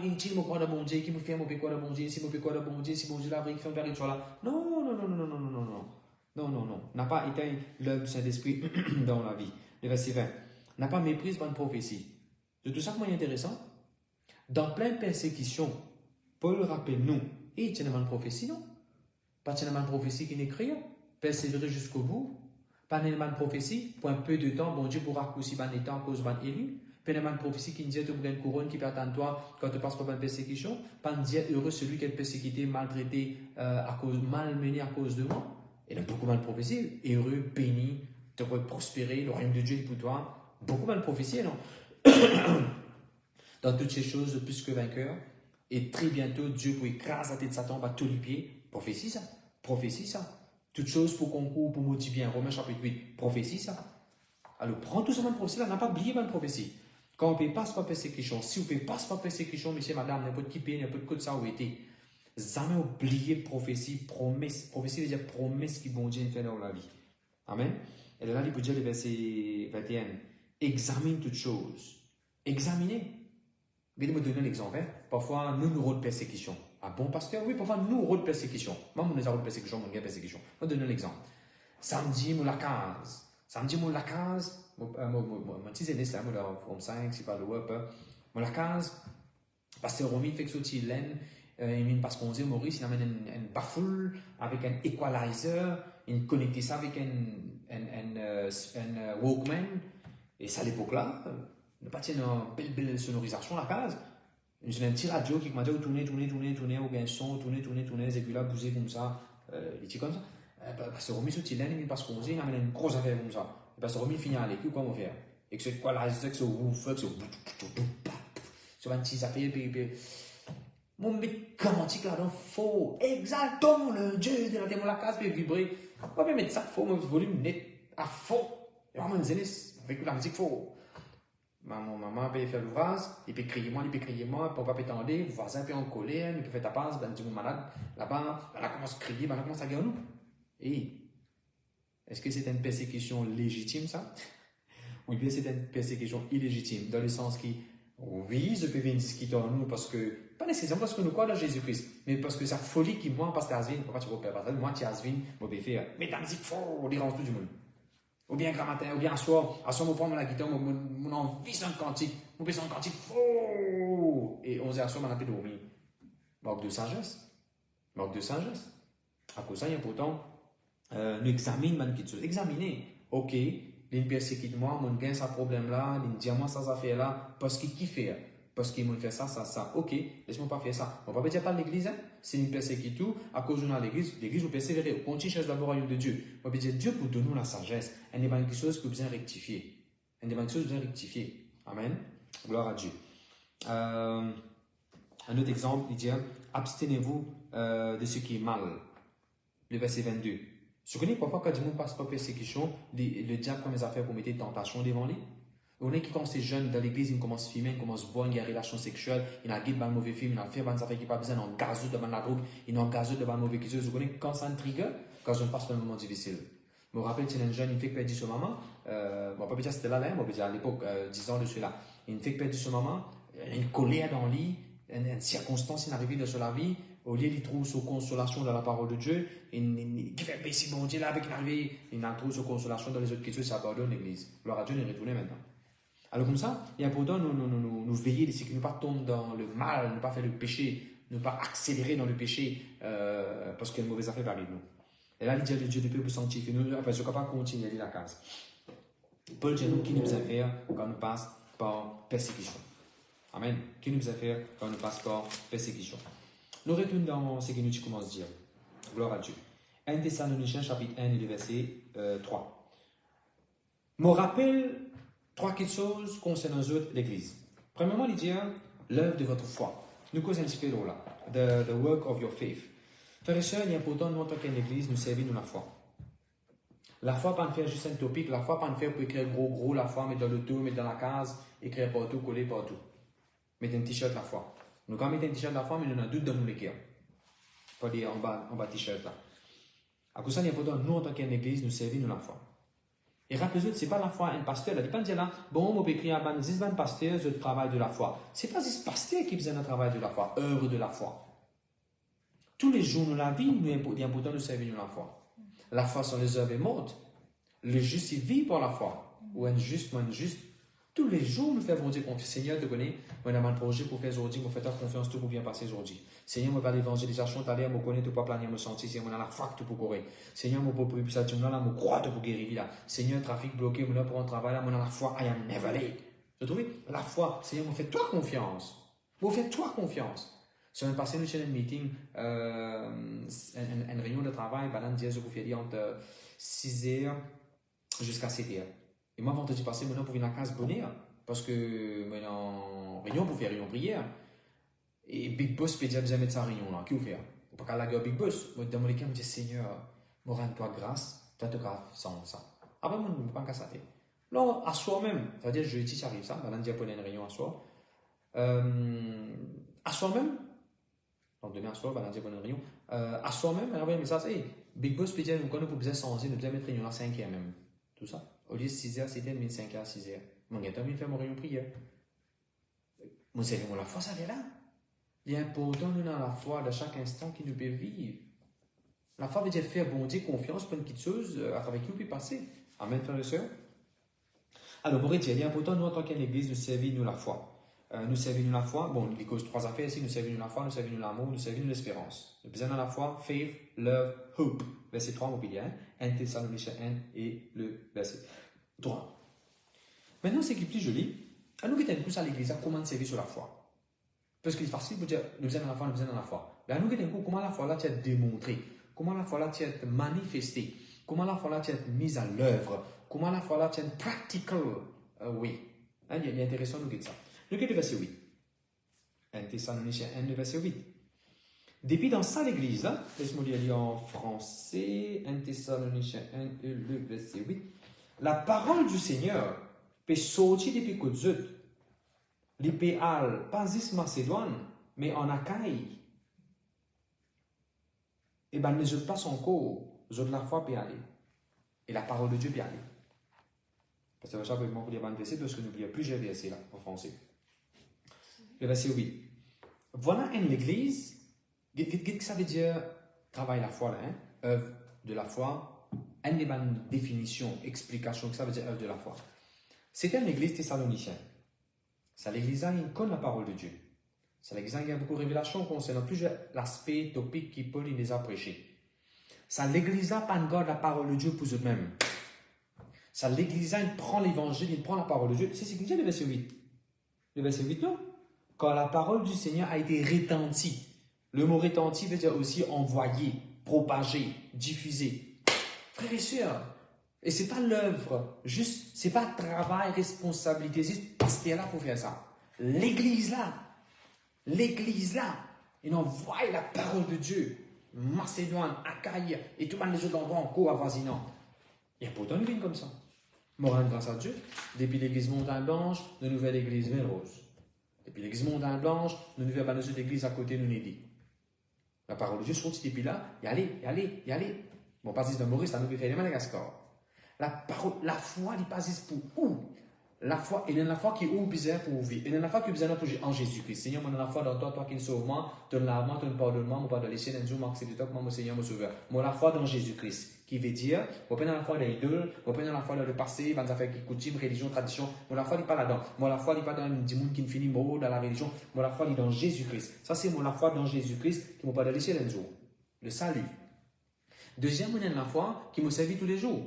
Speaker 1: il me croit de bon Dieu, qui me fait mon péché de bon Dieu, si mon péché de bon Dieu, si mon Dieu l'a vrai, qui fait un père, soit là. Non. N'a pas éteint l'œuvre du Saint-Esprit dans la vie. Le verset 20. N'a pas méprise par une prophétie. C'est tout ça qui est intéressant. Dans plein de persécutions, Paul rappelle nous, tu n'as pas une prophétie, non? Pas tu n'as pas une prophétie qui n'est créée. Persévérer jusqu'au bout. Pas de prophétie, pour un peu de temps, bon Dieu pourra raccourcir les temps à cause de l'élu. Pas de prophétie qui dit que tu as une couronne qui perd en toi quand tu passes par une persécution. Pas de dire heureux celui qui est persécuté, maltraité, malmené à cause de moi. Il y a beaucoup de prophéties. Heureux, béni, tu pourrais prospérer, le royaume de Dieu est pour toi. Beaucoup de prophéties, non? Dans toutes ces choses, plus que vainqueur. Et très bientôt, Dieu pour écraser la tête de Satan, bat tous les pieds. Prophétie, ça. Prophétie, ça. Toutes choses pour concours, pour motiver. Romains chapitre 8. Prophétie, ça. Alors, prends tout ça dans prophétie, là, n'a pas oublié une prophétie. Quand on ne peut pas par persécution, si on ne peut pas par persécution, monsieur, madame, n'importe qui paye, n'importe quoi de ça où été. Jamais oublier prophétie, promesse. Prophétie veut dire promesse qui bon Dieu fait dans la vie. Amen. Et là, il peut dire le verset 21. Examine toutes choses. Examinez. Je vais vous donner un exemple. Parfois, nous rôles de persécution. Un bon pasteur, oui, parfois, nous rôles de persécution. Moi, je rôle de persécution, je persécution. Je vais vous donner un exemple. Samedi, je la case. Samedi, je la case. Je suis né, là, je suis 5, c'est pas le web. Je la case. Pasteur Romy fait que sortir l'aine. Il passe qu'on dit Maurice, il amène un baffle avec un equalizer. Il connecte ça avec un Walkman. Et ça, à l'époque-là, ne pas une belle sonorisation la case. J'ai un petit radio qui m'a dit tourner, au gain son, tourner, et puis là, bouger comme ça, les petits comme ça. Parce que remis sur Tilène, il passe qu'on dit, il amène une grosse affaire comme ça. Parce que remis finit à l'équipe, comment faire? Et que c'est quoi là, c'est que c'est woofer, c'est un petit affaire, puis. Mon mec quantique là, donc faux. Exaltons le Dieu de la démon la case, puis vibrer. On va mettre ça faux, mon volume net à faux. Et vraiment, avec la musique faux. Maman peut faire l'ouvrage, il peut crier moi, papa peut t'entendre, le voisin peut en colère, il peut faire ta passe, ben tu es malade, là-bas, elle commence à crier, elle commence à gueuler nous. Et est-ce que c'est une persécution légitime ça? Ou bien c'est une persécution illégitime, dans le sens qui, oui, je peux venir discuter en nous parce que, pas nécessairement parce que nous croyons dans Jésus-Christ, mais parce que sa folie qui, moi, parce que Asvin, pourquoi tu vas faire, moi, tu es Asvin, je vais faire, mais ta musique fort, on dérange tout du monde. Ou bien grand matin, ou bien à soir, je prends la guitare, mon envie sur un cantique, mon besoin un cantique faux. Et 11h à soir, on a pu dormir. Manque de sagesse. Manque de sagesse. À cause de ça, il y a pourtant, nous examinons quelque chose. Examiner. Ok, il persécute moi, mon gain, ça problème là, il dit à moi, ça fait là, parce qu'il kiffe. Parce qu'il m'a fait ça. Ok, laisse-moi pas faire ça. On va pas dire pas l'église, hein? C'est une persécution tout, à cause de l'église, vous persévérez. Vous continuez à chercher d'abord le royaume de Dieu. On va dire Dieu pour donner la sagesse. Il y a quelque chose que vous avez rectifier. Il y a quelque chose que vous avez rectifier. Amen. Gloire à Dieu. Un autre exemple, il dit abstenez-vous de ce qui est mal. Le verset 22. Vous connaissez parfois quand Dieu passe par persécution, le diable comme les affaires pour mettre tentation devant lui. On est qui, quand c'est jeune, dans l'église, il commence à filmer, il commence à boire, il y a des relations sexuelles, il a guidé dans le mauvais film, il a fait des affaires qui n'ont pas besoin, il a gazeux devant la drogue, il a gazeux devant le mauvais chose. Vous connaissez quand ça intrigue, quand je passe par un moment difficile. Je me rappelle, c'est un jeune, il fait perdre son maman, bon, pas dire c'était là, on va dire à l'époque, 10 ans de celui-là, il fait perdre son maman, il a une colère dans le lit, une circonstance inarrivée de la vie, au lieu il trouve sa consolation dans la parole de Dieu, il fait baisser bon Dieu là avec l'arrivée, il trouve sa consolation dans les autres questions, il s'abandonne l'église. Gloire à Dieu, il est retourné maintenant. Alors comme ça, il y a pourtant nous veiller de ce que nous ne pas tomber dans le mal, ne pas faire le péché, ne pas accélérer dans le péché parce qu'il y a une mauvaise affaire parmi nous. Et là, il dit à Dieu de peut sanctifier nous, après je ne peux pas continuer à lire la case. Paul dit nous qui nous a fait quand nous passe par persécution. Amen. Qui nous a fait quand nous passe par persécution. Nous retournons dans ce que nous commençons à dire. Gloire à Dieu. 1 Thessaloniciens chapitre 1 et le verset 3. Me rappelle trois choses concernant l'Église. Premièrement, il dit l'œuvre de votre foi. Nous causons un petit peu là. The work of your faith. Frères et sœurs, il est important, nous, en tant qu'Église, nous servir de la foi. La foi, pas de faire juste un topic. La foi, pas de faire pour écrire gros, la foi, mettre dans le tour, mettre dans la case, écrire partout, coller partout. Mettre un t-shirt la foi. Nous, quand on met un t-shirt la foi, mais nous avons un doute dans nos cœurs. Pas dire en bas t-shirt là. À cause de ça, il est important, nous, en tant qu'Église, nous servir de la foi. Et rappelez-vous, ce n'est pas la foi un pasteur. Il ne pas dire là, bon, on peut écrire à 10 pasteurs, le travail de la foi. Ce n'est pas 10 pasteurs qui font le travail de la foi, œuvre de la foi. Tous les jours de la vie, il est important de servir de la foi. La foi sont les œuvres mortes. Le juste, il vit par la foi. Ou un juste, Tous les jours, nous faisons dire confiance. Seigneur, te connais, on a un projet pour faire aujourd'hui, on fait ta confiance, tout pour bien passer aujourd'hui. Seigneur, on va l'évangélisation, t'as l'air, on connaît, tu peux planer, me sentir, Seigneur, on a la foi que tu peux courir. Seigneur, mon pauvre, puis ça, tu m'as là, mon croix, tu peux guérir là. Seigneur, trafic bloqué, on a pour un travail là, on a la foi, I am never late. Tu trouves? La foi, Seigneur, on fait toi confiance. On fait toi confiance. Si on est passé, nous, chez un meeting, une réunion de travail, pendant 10 heures, vous faites entre 6 heures jusqu'à 7 heures. Et moi, vendredi passé, maintenant, pour venir à la case bonheur, parce que maintenant, réunion pour faire réunion prière. Et Big Boss peut dire, vous allez mettre sa réunion là, qui vous fait? Pas qu'à la gueule Big Boss. Moi, dans mon équipe, je me dis, Seigneur, me rends-toi grâce, toi, tu grave sans ça. Après, moi, je ne peux pas casser. Non, à soi même, c'est-à-dire, jeudi, ça arrive ça, maintenant, je vais une réunion à soi. À soi-même, donc demain à soi, maintenant, je vais une réunion. À soi-même, alors, mais ça, c'est Big Boss peut dire, nous, quand nous pouvons changer, nous devons mettre réunion à 5h même. Tout ça. Au lieu de 6h, c'était 5h, 6h. Mon gars, tu as fait mon réunion prière. Mon Seigneur, la foi, ça est là. Il est important, nous, dans la foi, de chaque instant qui nous peut vivre. La foi veut dire faire bon Dieu confiance pour une petite chose à travers qui nous peut passer. Amen, frères et sœurs. Alors, pour dire, il est important, nous, en tant qu'Église, nous servir, nous, la foi. Nous servir, nous, la foi. Bon, il cause 3 affaires ici. Nous servir, nous, la foi, nous servir, nous, l'amour, nous servir, nous, l'espérance. Nous besoin dans la foi, faith, love, hope. Verset 3, on peut dire, 1 Thessaloniciens 1 et le verset 3. Maintenant, ce qui est plus joli, nous qui sommes tous à l'église, comment servir sur la foi. Parce qu'il est facile de dire, nous sommes dans la foi, nous sommes dans la foi. Mais nous qui sommes comment la foi là, tu as démontré, comment la foi là, tu as manifesté, comment la foi là, tu as mise à l'œuvre, comment la foi là, tu as practical way. Il est intéressant de nous dire ça. Nous qui sommes le verset 8. 1 Thessaloniciens 1, le verset 8. Depuis dans ça l'église, laisse-moi lire en français, 1 Thessaloniciens 1, le verset 8. La parole du Seigneur peut sortir depuis Côte-Zut, les péales, pas juste Macédoine, mais en Achaïe. Et bien, ne pas son corps, les autres la foi peut aller. Et la parole de Dieu peut aller. Parce que ça, je vais vous lire un verset, parce que n'oubliez plusieurs versets là, en français. Le verset 8. Voilà une église, qu'est-ce que ça veut dire travail la foi là, hein? Œuvre de la foi, une définition, explication, que ça veut dire œuvre de la foi. C'était une église thessalonicienne. C'est l'église qui connaît la parole de Dieu. C'est l'église qui a beaucoup de révélations concernant plusieurs aspects, topiques qui Paul les a prêchés. C'est l'église qui garde la parole de Dieu pour eux-mêmes. C'est l'église qui prend l'évangile, il prend la parole de Dieu. C'est ce qu'il dit le verset 8. Le verset 8, non? Quand la parole du Seigneur a été retentie. Le mot retenti veut dire aussi envoyer, propager, diffuser. Frères et sœurs, et ce n'est pas l'œuvre, juste, ce n'est pas travail, responsabilité, juste pasteur là pour faire ça. L'église là, il envoie la parole de Dieu. Macédoine, Achaïe, et tout le monde les autres endroits encore avoisinants. Il y a pourtant une ligne comme ça. Moi, grâce à Dieu, depuis l'église Montagne Blanche, de nouvelle église Rose. Depuis l'église Montagne Blanche, de nouvelle bananeuse d'église à côté de nous dit. La parole de Dieu sortit depuis là, y aller. Bon, pas juste de Maurice, ça nous fait les Madagascar. La foi, il passe pour où? La foi, il y a la foi qui est où bizarre pour vivre. Il y a la foi qui est bizarre pour en Jésus-Christ. Seigneur, moi, la foi dans toi, toi qui me sauves moi, ton lavement, ton pardonnement, mon pardon, les cieux, Dieu, moi, c'est de toi, moi, mon Seigneur, mon Sauveur. Moi, la foi dans Jésus-Christ, qui veut dire, on prend la foi dans l'idole, on prend la foi dans le passé, dans les affaires qui coutumes, religion, tradition. Moi, la foi, il n'est pas là-dedans. Moi, la foi, il n'est pas dans le monde qui finit mot dans la religion. Moi, la foi, il est dans Jésus-Christ. Ça, c'est moi, la foi dans Jésus-Christ, qui m'a pas dans les cieux, le salut. Deuxième, on a la foi qui me servit tous les jours.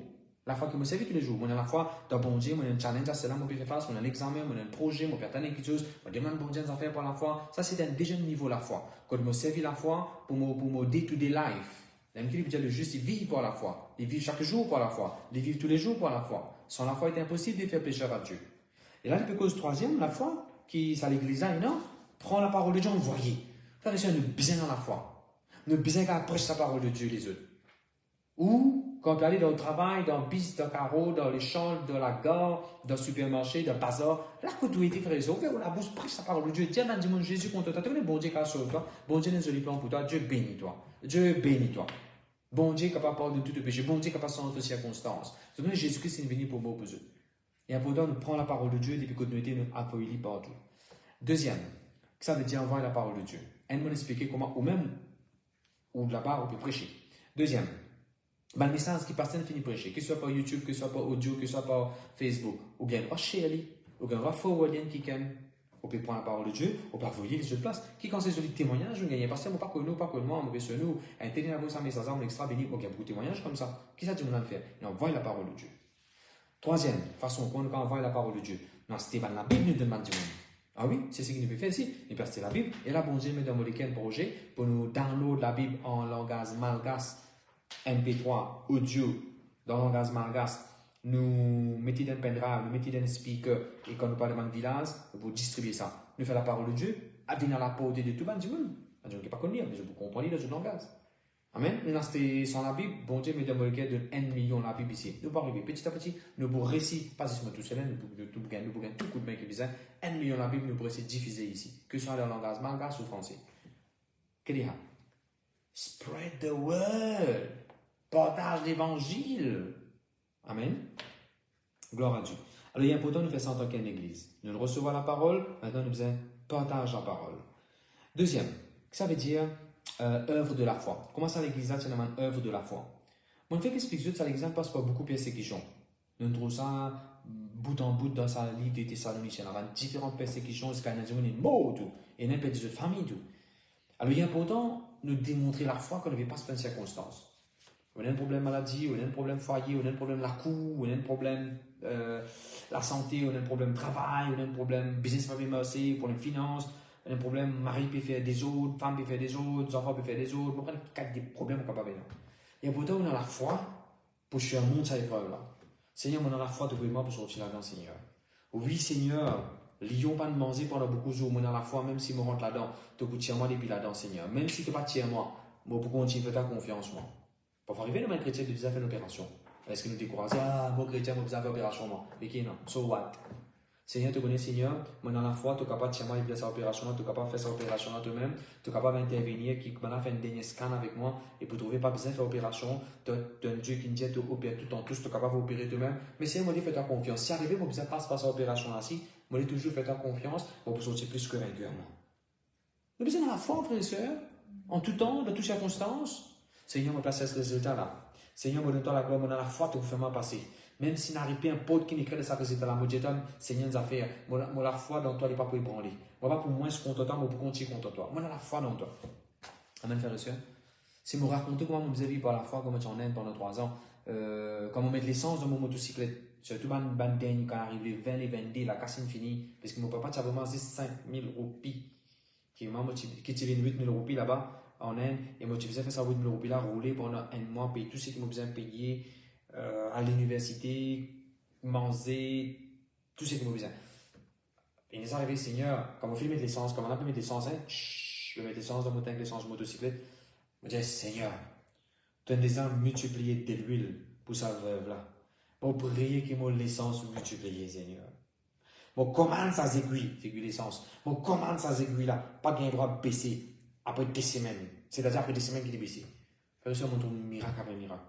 Speaker 1: La foi qui me servi tous les jours. Moi, la foi dans bon Dieu, moi, un challenge à cela, moi, je fais face, moi, un examen, moi, un projet, moi, faire quelque chose, moi, demande bon Dieu d'en faire par la foi. Ça, c'est un deuxième niveau, la foi. Quand je me servis la foi pour mon day-to-day life. L'homme le juste, il vit par la foi. Il vit chaque jour par la foi. Il vit tous les jours par la foi. Sans la foi, il est impossible de faire pécher à Dieu. Et là, je peux cause troisième, la foi, qui, c'est l'église, non, prend la parole de Dieu, envoyée. Frère et sœur, nous besoin dans la foi. Nous besoin qu'à prêcher sa parole de Dieu, les autres. Ou, quand tu allais dans le travail, dans le bis, dans le carreau, dans les champs, dans la gare, dans le supermarché, dans le bazar, là, quand tu étais frère et sœur, ouvre la bouche, prêche la parole de Dieu. Tiens, dans le Jésus contre toi. Tu connais bon Dieu qui a sauvé toi. Bon Dieu a un joli plan pour toi. Dieu bénit toi. Dieu bénit toi. Bon Dieu qui n'a pas peur de tout péché. Bon Dieu qui n'a pas sans autre circonstance. C'est vrai, Jésus-Christ est venu pour moi, pour eux. Et important, nous prenons la parole de Dieu depuis que nous étions accueillis partout. Deuxième, ça veut dire envoyer la parole de Dieu. Elle m'a expliqué comment, ou même, ou de là-bas, on peut prêcher. Deuxième, le message qui passe, finit prêcher, que ce soit par YouTube, que ce soit par audio, que ce soit par Facebook, ou bien par Shirley, Ou qu'on va forwarder qui aime. On peut prendre la parole de Dieu, on peut envoyer les autres places. Qui, quand c'est sur les témoignages, on gagne. Parce que pas que nous, pas que moi, on veut sur nous, un téléphone, ça, mais ça, on extra béni, on gagne beaucoup de témoignages comme ça. Qui ça, tu m'en as fait? Et on envoie la parole de Dieu. Troisième façon qu'on envoie la parole de Dieu. Non, c'était la Bible nous demande du monde. Ah oui, c'est ce qu'il nous fait faire ici. Il peut la Bible. Et là, bon Dieu met dans mon projet pour nous download la Bible en langage malgache, MP3, audio, dans le langage malgache. Nous mettons dans un pendrive, nous mettons dans un speaker, et quand nous parlons dans le village, pour distribuer ça. Nous faisons la parole de Dieu, à venir à la portée de tout le monde. Je ne peux pas connaître, mais je peux comprendre dans ce langage. Amen. Maintenant, c'était sans la Bible. Bon Dieu, mesdames et messieurs, de 1 million la Bible ici. Nous parlons petit à petit, nous pouvons réciter, pas seulement tout seul, nous pouvons gagner tout coup de main qui vise 1 million la Bible, nous pouvons essayer de diffuser ici. Que ce soit dans le langage malgache ou français. Qu'est-ce qu'il y a? Spread the word. Partage l'évangile. Amen. Gloire à Dieu. Alors, il est important de faire ça en tant qu'église. Nous recevons la parole, maintenant nous faisons partage la parole. Deuxième, ça veut dire œuvre de la foi. Comment ça l'église c'est une œuvre de la foi? Mon fait qu'explique ça l'église passe par beaucoup de persécutions. Nous trouvons ça bout en bout dans sa livre de Thessaloniciens. Il y a différentes persécutions, jusqu'à une mort tout, et même des autres familles tout. Alors il est important de démontrer la foi qu'on ne vit pas dans circonstances. On a un problème maladie, on a un problème foyer, on a un problème la cour, on a un problème la santé, on a un problème travail, on a un problème business pas bien marché, problème finance, on a un problème mari peut faire des autres, femme peut faire des autres, enfants peut faire des autres, on a des problèmes qu'on peut pas. Et pourtant on a la foi pour faire monter cette épreuve là. Seigneur, on a la foi de vraiment pour sortir là-dedans, Seigneur. Oui, Seigneur, lion pas de manger pendant beaucoup de jours, on a la foi, même si je rentre là-dedans, tu peux tirer moi depuis là-dedans, Seigneur. Même si tu n'es pas tirer moi, je peux continuer à faire ta confiance, moi. Pour arriver, nous, les chrétiens, nous avons fait une opération. Est-ce que nous décourageons? Ah, mon chrétien, nous avons fait une opération, moi. Mais qui non? So what? Seigneur, tu connais, Seigneur, moi, dans la foi, tu es capable de tirer moi depuis cette opération, tu es capable de faire cette opération toi-même, tu es capable d'intervenir, qui m'a fait un dernier scan avec moi, et pour trouver pas besoin de faire opération, tu es un Dieu qui me dit, tu opères tout en tout, tu es capable d'opérer toi-même. Mais Seigneur, moi, fais ta confiance. Si arrivé, moi, besoin de passer par cette opération-là-ci, moi, toujours fait ta confiance, pour sortir plus que vainqueur, moi. Nous besoin dans la foi, frères et sœurs, en tout temps, dans toutes circonstances. Seigneur, me place ce résultat-là. Seigneur, me donne la gloire, me donne la foi pour faire passer. Même s'il n'arrive pas un pote qui n'écrit de sa résultat-là, me dit, Seigneur, nous a fait, moi, la foi dans toi, elle n'est pas pour ébranler. Moi, pas pour moins se contre toi, mais pour continuer contre toi. Moi, la foi dans toi. Amen, frères et sœurs. Si me raconter comment vous avez vu par la foi, comment tu en aimes pendant 3 ans, comment mettre l'essence dans mon motocyclette, surtout quand arrive les 20, les 22, la cassine finie, parce que mon papa, tu as vraiment 5 000 roupies, qui tire 8 000 roupies là-bas. En Inde, et moi, je faisais faire ça 8 000 roupies là, rouler pendant 1 mois, payer tout ce que je besoin de payer à l'université, manger, tout ce que je besoin. Et il est arrivé, Seigneur, quand on fait mettre l'essence, comme on a pu mettre l'essence, je vais mettre l'essence dans mon tank, l'essence de motocyclette. Je me dis, Seigneur, tu as déjà multiplié de l'huile pour sa veuve là. Pour prier qu'il m'ait l'essence multipliée, Seigneur. Bon, comment ça s'aiguille, l'essence? Bon, comment ça s'aiguille là? Pas bien droit de baisser. Après des semaines, c'est-à-dire après des semaines qu'il est baissé. Frère et sœur, on trouve miracle après miracle.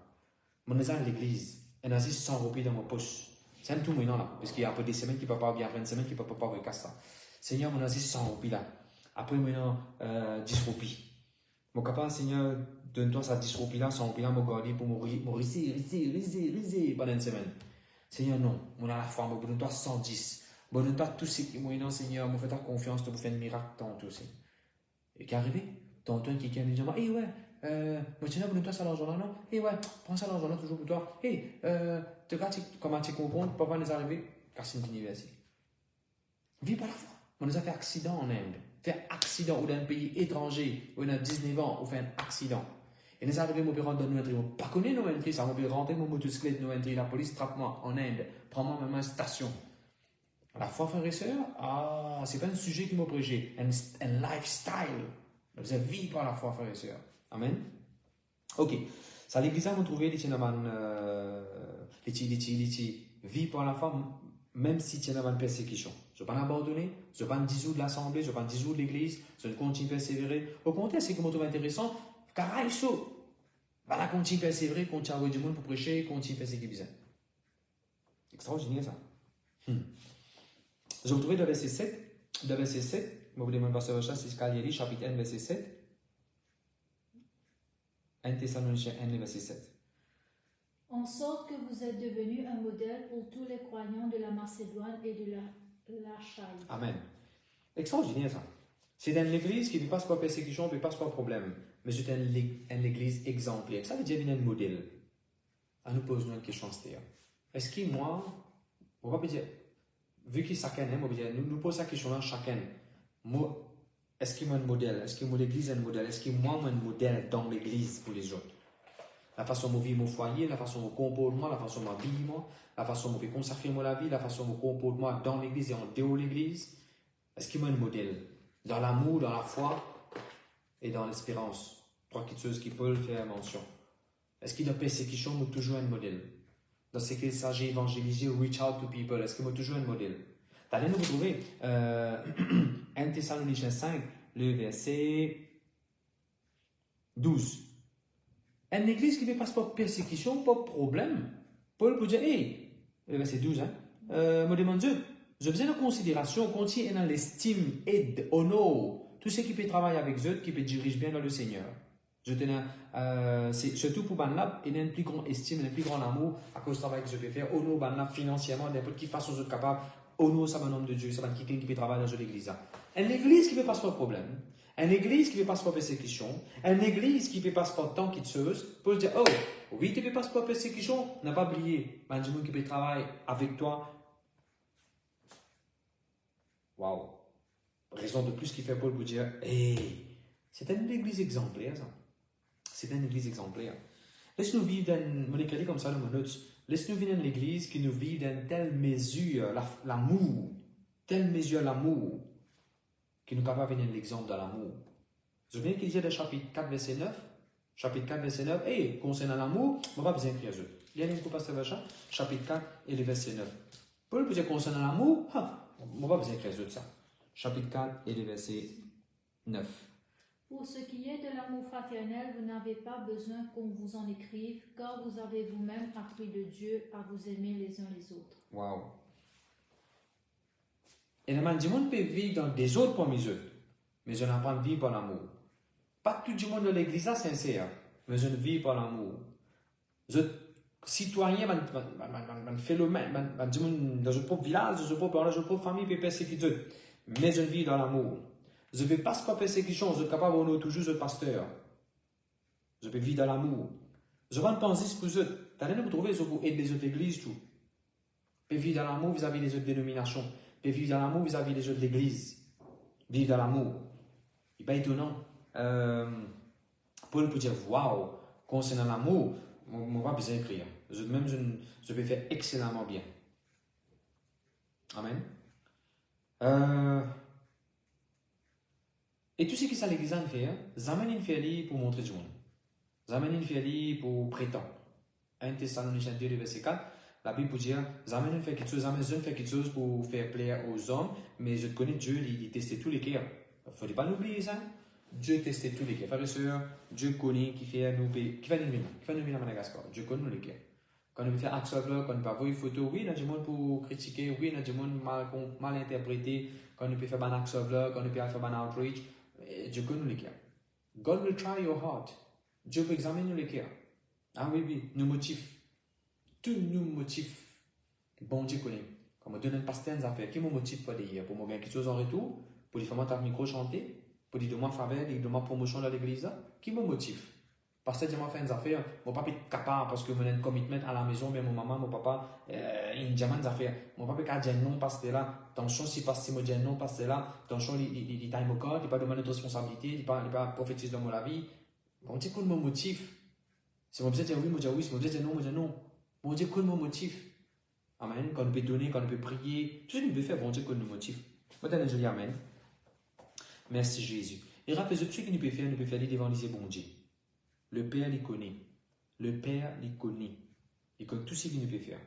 Speaker 1: Mon à l'église, il y a 100 roupies dans ma poche. C'est un tout maintenant là, parce qu'il y a après des semaines qui ne peuvent pas, bien après une semaine qui ne peuvent pas avec ça. Seigneur, mon 100 roupies là. Après maintenant, 10 roupies. Mon capable, Seigneur, donne-toi ça 10 roupies là, 100 roupies là, me garder pour me riser pendant une semaine. Seigneur, non, on a la foi, me donne-toi 110. Donne-toi tout ce qui est moyen, Seigneur, me fais ta confiance, tu me fais un miracle tantôt aussi. Et qui est arrivé? T'entends quelqu'un me dire, eh ouais, moi tiens, donne-toi ça l'argent là, non? Eh ouais, prends ça l'argent là toujours pour toi. Eh, comment tu comprends? Papa nous est arrivé, car c'est une université. Vis par la foi. On nous a fait accident en Inde. Fait accident ou dans un pays étranger, ou dans 19 ans, on fait un accident. Et nous arrivons, mon père rentre dans nous entrer. Pas connaît nous entrer, ça, mon père rentre, mon motocyclette nous entrer, la police trappe-moi en Inde, prends-moi même à une station. La foi, frères et sœurs, c'est pas un sujet qui m'a prêché, un lifestyle. Vous avez vie par la foi, frères et sœurs. Amen. Ok. Ça, l'église, vous trouvez les vie par la foi, même si tu as une persécution. Je ne vais pas abandonner, je ne vais pas dissoudre l'assemblée, je ne vais pas dissoudre l'église, je vais continuer à persévérer. Au contraire, c'est que je trouve intéressant, car il faut. Je continue à persévérer, continue à avoir du monde pour prêcher, continue à faire ce qui est besoin. Extraordinaire ça. Je vous trouvez dans verset 7, je vous demande pasteur Rocha, c'est Scalieri, chapitre 1, verset 7. 1 Thessaloniciens 1, verset 7.
Speaker 2: En sorte que vous êtes devenus un modèle pour tous les croyants de la Macédoine et de la chaille.
Speaker 1: Amen. Extraordinaire ça. C'est dans l'église qui ne passe pas persécution, qui ne passe pas problème. Mais c'est une église exemplaire. Ça veut dire qu'il y a un modèle. On nous pose une question. Est-ce que moi, on va dire, vu que chacun, on va dire, nous pose la question à chacun. Moi, est-ce que moi un modèle? Est-ce que moi l'église est un modèle? Est-ce que moi un modèle dans l'église pour les autres? La façon dont je vis mon foyer, la façon dont je compose moi, la façon dont je vis moi, la façon dont je consacre moi la vie, la façon dont je compose moi dans l'église et en dehors de l'église. Est-ce qu'il y a un modèle? Dans l'amour, dans la foi et dans l'espérance. Trois petites choses qui peuvent faire mention. Est-ce qu'il y a persécution ou toujours un modèle? Dans ce qu'il s'agit d'évangéliser, reach out to people, est-ce qu'il y a toujours un modèle? Allez nous retrouver 1 Thessaloniciens 5, le verset 12. Une église qui ne passe pas de persécution, pas de problème. Paul peut dire, hey, le verset 12, me demande Dieu, je besoin de considération, continue dans l'estime, aide, honneur, tout ce qui peut travailler avec eux, qui peut diriger bien dans le Seigneur. Je tenais, c'est surtout pour Banlab, il y a une plus grande estime, un plus grand amour à cause du travail que je peux faire, honneur Banlab financièrement, n'importe qui façon vous êtes capable, honneur ça, nom de Dieu, ça va être quelqu'un qui peut travailler dans l'église. Une église qui ne peut pas se faire de problème. Une église qui ne peut pas se faire persécution, une église qui ne peut pas se faire tant qu'il chose, pour dire, oh, oui, tu ne peux pas se faire persécution, n'a pas oublié, il y a des gens qui peut travailler avec toi. Waouh! Raison de plus qui fait Paul pour dire, hey, c'est une église exemplaire, ça. C'est une église exemplaire. Laisse-nous vivre dans, mon écrit comme ça dans mon notes, laisse-nous vivre dans l'église qui nous vit dans telle mesure l'amour, telle mesure l'amour, qui nous capable de venir l'exemple de l'amour. Je viens qu'il dit dans chapitre 4, verset 9, chapitre 4, verset 9, et concernant l'amour, on va besoin d'écrire eux. Il y a une pasteur chapitre 4 et le verset 9. Paul peut dire concernant l'amour, on va besoin d'écrire eux ça. Chapitre 4 et le verset 9.
Speaker 2: Pour ce qui est de l'amour fraternel, vous n'avez pas besoin qu'on vous en écrive, car vous avez vous-même appris de Dieu à vous aimer les uns les autres.
Speaker 1: Wow. Et le monde peut vivre dans des autres parmi eux, mais je n'apprends pas de vivre par l'amour. Pas tout le monde de l'église est sincère, mais je ne vis par l'amour. Je citoyen, man phénomène, man dans un propre village, dans un propre famille, peut persécuter, mais je vis dans l'amour. Je ne passe pas persécution, je suis capable de toujours le pasteur. Je peux vivre dans l'amour. Je rends pensée pour eux. Tu allez nous trouver pour aider les autres églises, tout. Je peux vivre dans l'amour vis-à-vis des autres dénominations. Je peux vivre dans l'amour vis-à-vis des autres églises. Vivre dans l'amour. Il n'est pas étonnant. Paul peut dire, waouh, concernant l'amour, on va besoin d'écrire. Je peux faire excellemment bien. Amen. Et tout ce qui est à l'église en fait, j'amène une félie pour montrer du monde. J'amène une félie pour prétendre. 1 Thessaloniciens 2, verset 4, la Bible peut dire, j'amène quelque chose, j'amène quelque chose pour faire plaisir aux hommes, mais je connais Dieu, il testait tous les cœurs. Il ne faut pas l'oublier ça. Dieu testait tous les cœurs. Frères et sœurs, Dieu connaît qui fait nous venir à Madagascar. Dieu connaît les cœurs. Quand on fait axe quand on peut avoir une photo, oui, il y a du monde pour critiquer, oui, il y a du monde mal interprété, quand on peut faire un axe quand on peut faire un outreach. Dieu connaît les cœurs. God will try your heart. Dieu peut examiner les cœurs. Ah oui, nos motifs. Tous nos motifs. Bon Dieu connaît. Comme on donne un pasteur des affaires, qui me motive pas d'ailleurs pour me gagner quelque chose en retour, pour les faire mon micro chanter, pour dire de moi faveur, de ma promotion dans l'église, qui me motive. Parce que je m'en fais des affaires, mon papa est capable parce que j'ai un commitment à la maison, mais mon maman, mon papa, il me des affaires. Mon papa a dit non parce que là, attention si parce que moi dis non parce que là, attention il time au corps, il pas demander de responsabilité, il pas prophétiser dans ma vie. Bon Dieu connaît mon motif. Si mon besoin dire oui, moi dis oui, si mon besoin dire non, moi dis non. Bon Dieu connaît mon motif. Amen. Quand on peut donner, quand on peut prier, tout ce qu'on peut faire, bon Dieu connaît mon motif. Moi je dis amen. Merci Jésus. Et rappelez-vous, tout ce qu'on peut faire d'évangéliser bon Dieu. Le Père les connaît. Le Père les connaît. Il connaît tout ce qu'il peut faire.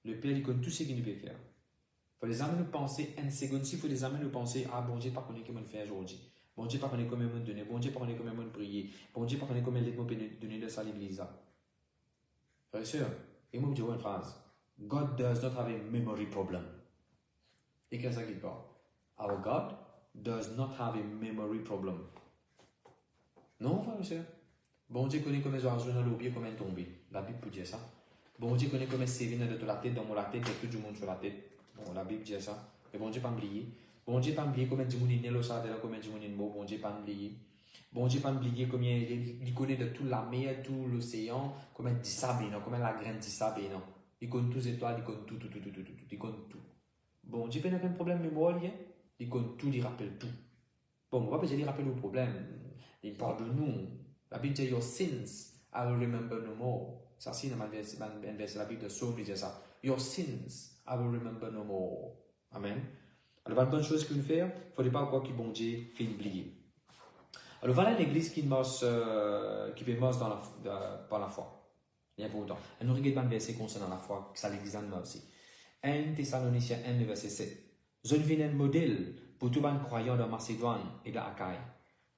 Speaker 1: Le Père il connaît tout ce qu'il peut faire. Il faut les amener à penser une seconde. Il faut les amener à penser, ah bon Dieu, pas connaître comment faire aujourd'hui. Bon Dieu, pas connaître comment me donner. Bon Dieu, pas connaître comment me prier. Bon Dieu, pas connaître comment me donner de ça à l'église. Frère et sœur, et moi je dis une phrase. God does not have a memory problem. Et qu'est-ce qu'il parle? Our God does not have a memory problem. Non, frère et sœur. Bon Dieu connaît comment ils ont dans le pied, comment ils tombent. La Bible peut dire ça. Bon Dieu connaît comment c'est venu de la tête, dans la tête, de tout le monde sur la tête. Bon, la Bible dit ça. Et bon Dieu pas oublier. Bon Dieu pas oublier comment Dieu m'a né ça de comment Dieu m'a né mot. Bon Dieu pas oublier. Bon Dieu pas oublier combien il connaît de toute la mer, tout l'océan, comment il dit sable, non, comment la graine dit sable, non. Il connaît tous les étoiles, il connaît tout, il connaît tout. Bon Dieu n'a pas un problème mémoriel, il connaît tout, il rappelle tout. Bon, on va pas dire il rappelle le problème. Il parle de nous. La Bible dit your sins, I will remember no more. Ça c'est dans un verset la Bible de Psaume, il dit ça. Your sins, I will remember no more. Amen. Alors, la bonne chose qu'il fait, il ne faudrait pas encore que bon Dieu fait oublier. Alors, voilà l'église qui fait mort par la foi. Il y a pourtant. Et nous regardons un verset concernant la foi, que ça l'église en mort aussi. 1 Thessaloniciens 1, verset 7. Je viens un modèle pour tous les croyants de Macédoine et de Achaïe.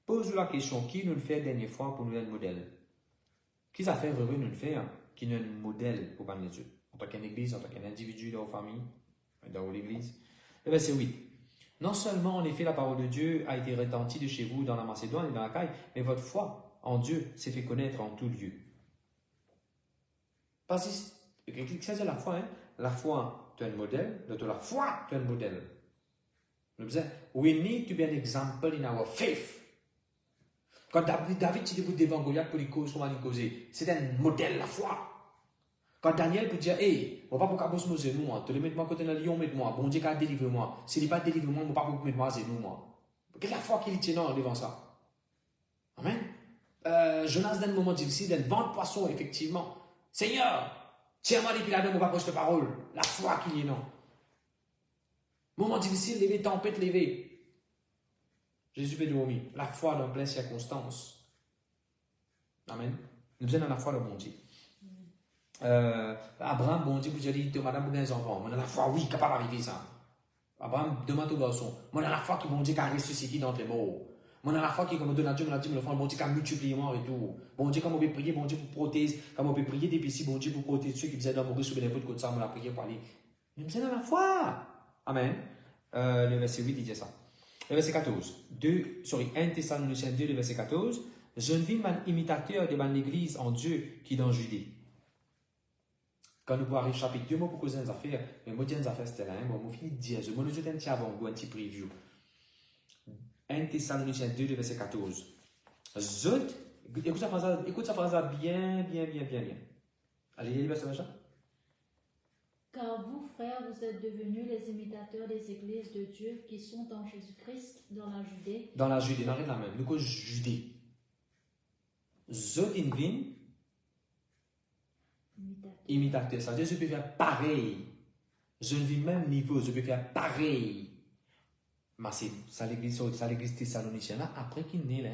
Speaker 1: Pose-vous la question, qui nous le fait la dernière fois pour nous un modèle? Qui ça fait vraiment nous le faire, qui nous un modèle pour parler de Dieu? En tant qu'église, en tant qu'un individu dans la famille, dans l'église. Le verset 8. Non seulement, en effet, la parole de Dieu a été retentie de chez vous dans la Macédoine et dans l'Achaïe, mais votre foi en Dieu s'est fait connaître en tout lieu. Parce que c'est la foi, hein? La foi, tu as un modèle, de la foi, tu as un modèle. We need to be an example in our faith. Quand David dit vous devant Goliath pour les causes, comment il causer, c'est un modèle, la foi. Quand Daniel peut dire, hey, on va pas pour qu'à bosser nous, moi, tu le mets moi côté d'un lion, mets-moi, bon Dieu, qu'à délivre-moi. S'il n'est pas délivre-moi, on va pas pour mettre moi, c'est nous, moi. Quelle est la foi qu'il tient devant ça? Amen. Jonas, dans un moment difficile, dans vent de poisson, effectivement. Seigneur, tiens-moi depuis là-dedans, on va pas cette parole. La foi qu'il y est, non. Moment difficile, lever, tempête, lever. Jésus peut dormir. La foi dans pleine circonstance. Amen. Nous sommes dans la foi de bon Dieu. Abraham, bon Dieu, vous avez dit, madame, vous avez des enfants. Moi, dans la foi, oui, capable d'arriver ça. Abraham demande au garçon. Moi, dans la foi, qui bon Dieu, qui a ressuscité dans les morts. Moi, dans la foi, qui comme donne à Dieu, bon Dieu, qui a multiplié moi et tout. Bon Dieu, comme on peut prier, bon Dieu, pour protéger. Comme on peut prier depuis si, bon Dieu, pour protéger ceux qui faisaient dans mourir sur n'importe quoi de ça, on a prié pour aller. Nous sommes dans la foi. Amen. Le verset 8, il dit ça. Le verset 14. 1 Thessaloniciens 2, le verset 14. Je ne vis un imitateur de l'église en Dieu qui est dans Judée. Quand nous pourrons arriver au chapitre 2, moi, pour causer des affaires, mais moi, j'ai des affaires, c'était là, moi, je finis de dire, je me dis un petit avant, un petit preview. 1 Thessaloniciens 2, le verset 14. Écoute sa phrase bien. Allez, il y a le verset machin.
Speaker 2: Car vous, frères, vous êtes devenus les imitateurs des églises de Dieu qui sont en Jésus-Christ dans la Judée.
Speaker 1: Dans la Judée, dans la même. Nous, cause Judée. Imitateur. Ça veut dire que je peux faire pareil. Je ne vis même niveau, je peux faire pareil. Mais c'est ça l'église thessalonicienne là, après qu'il naît là.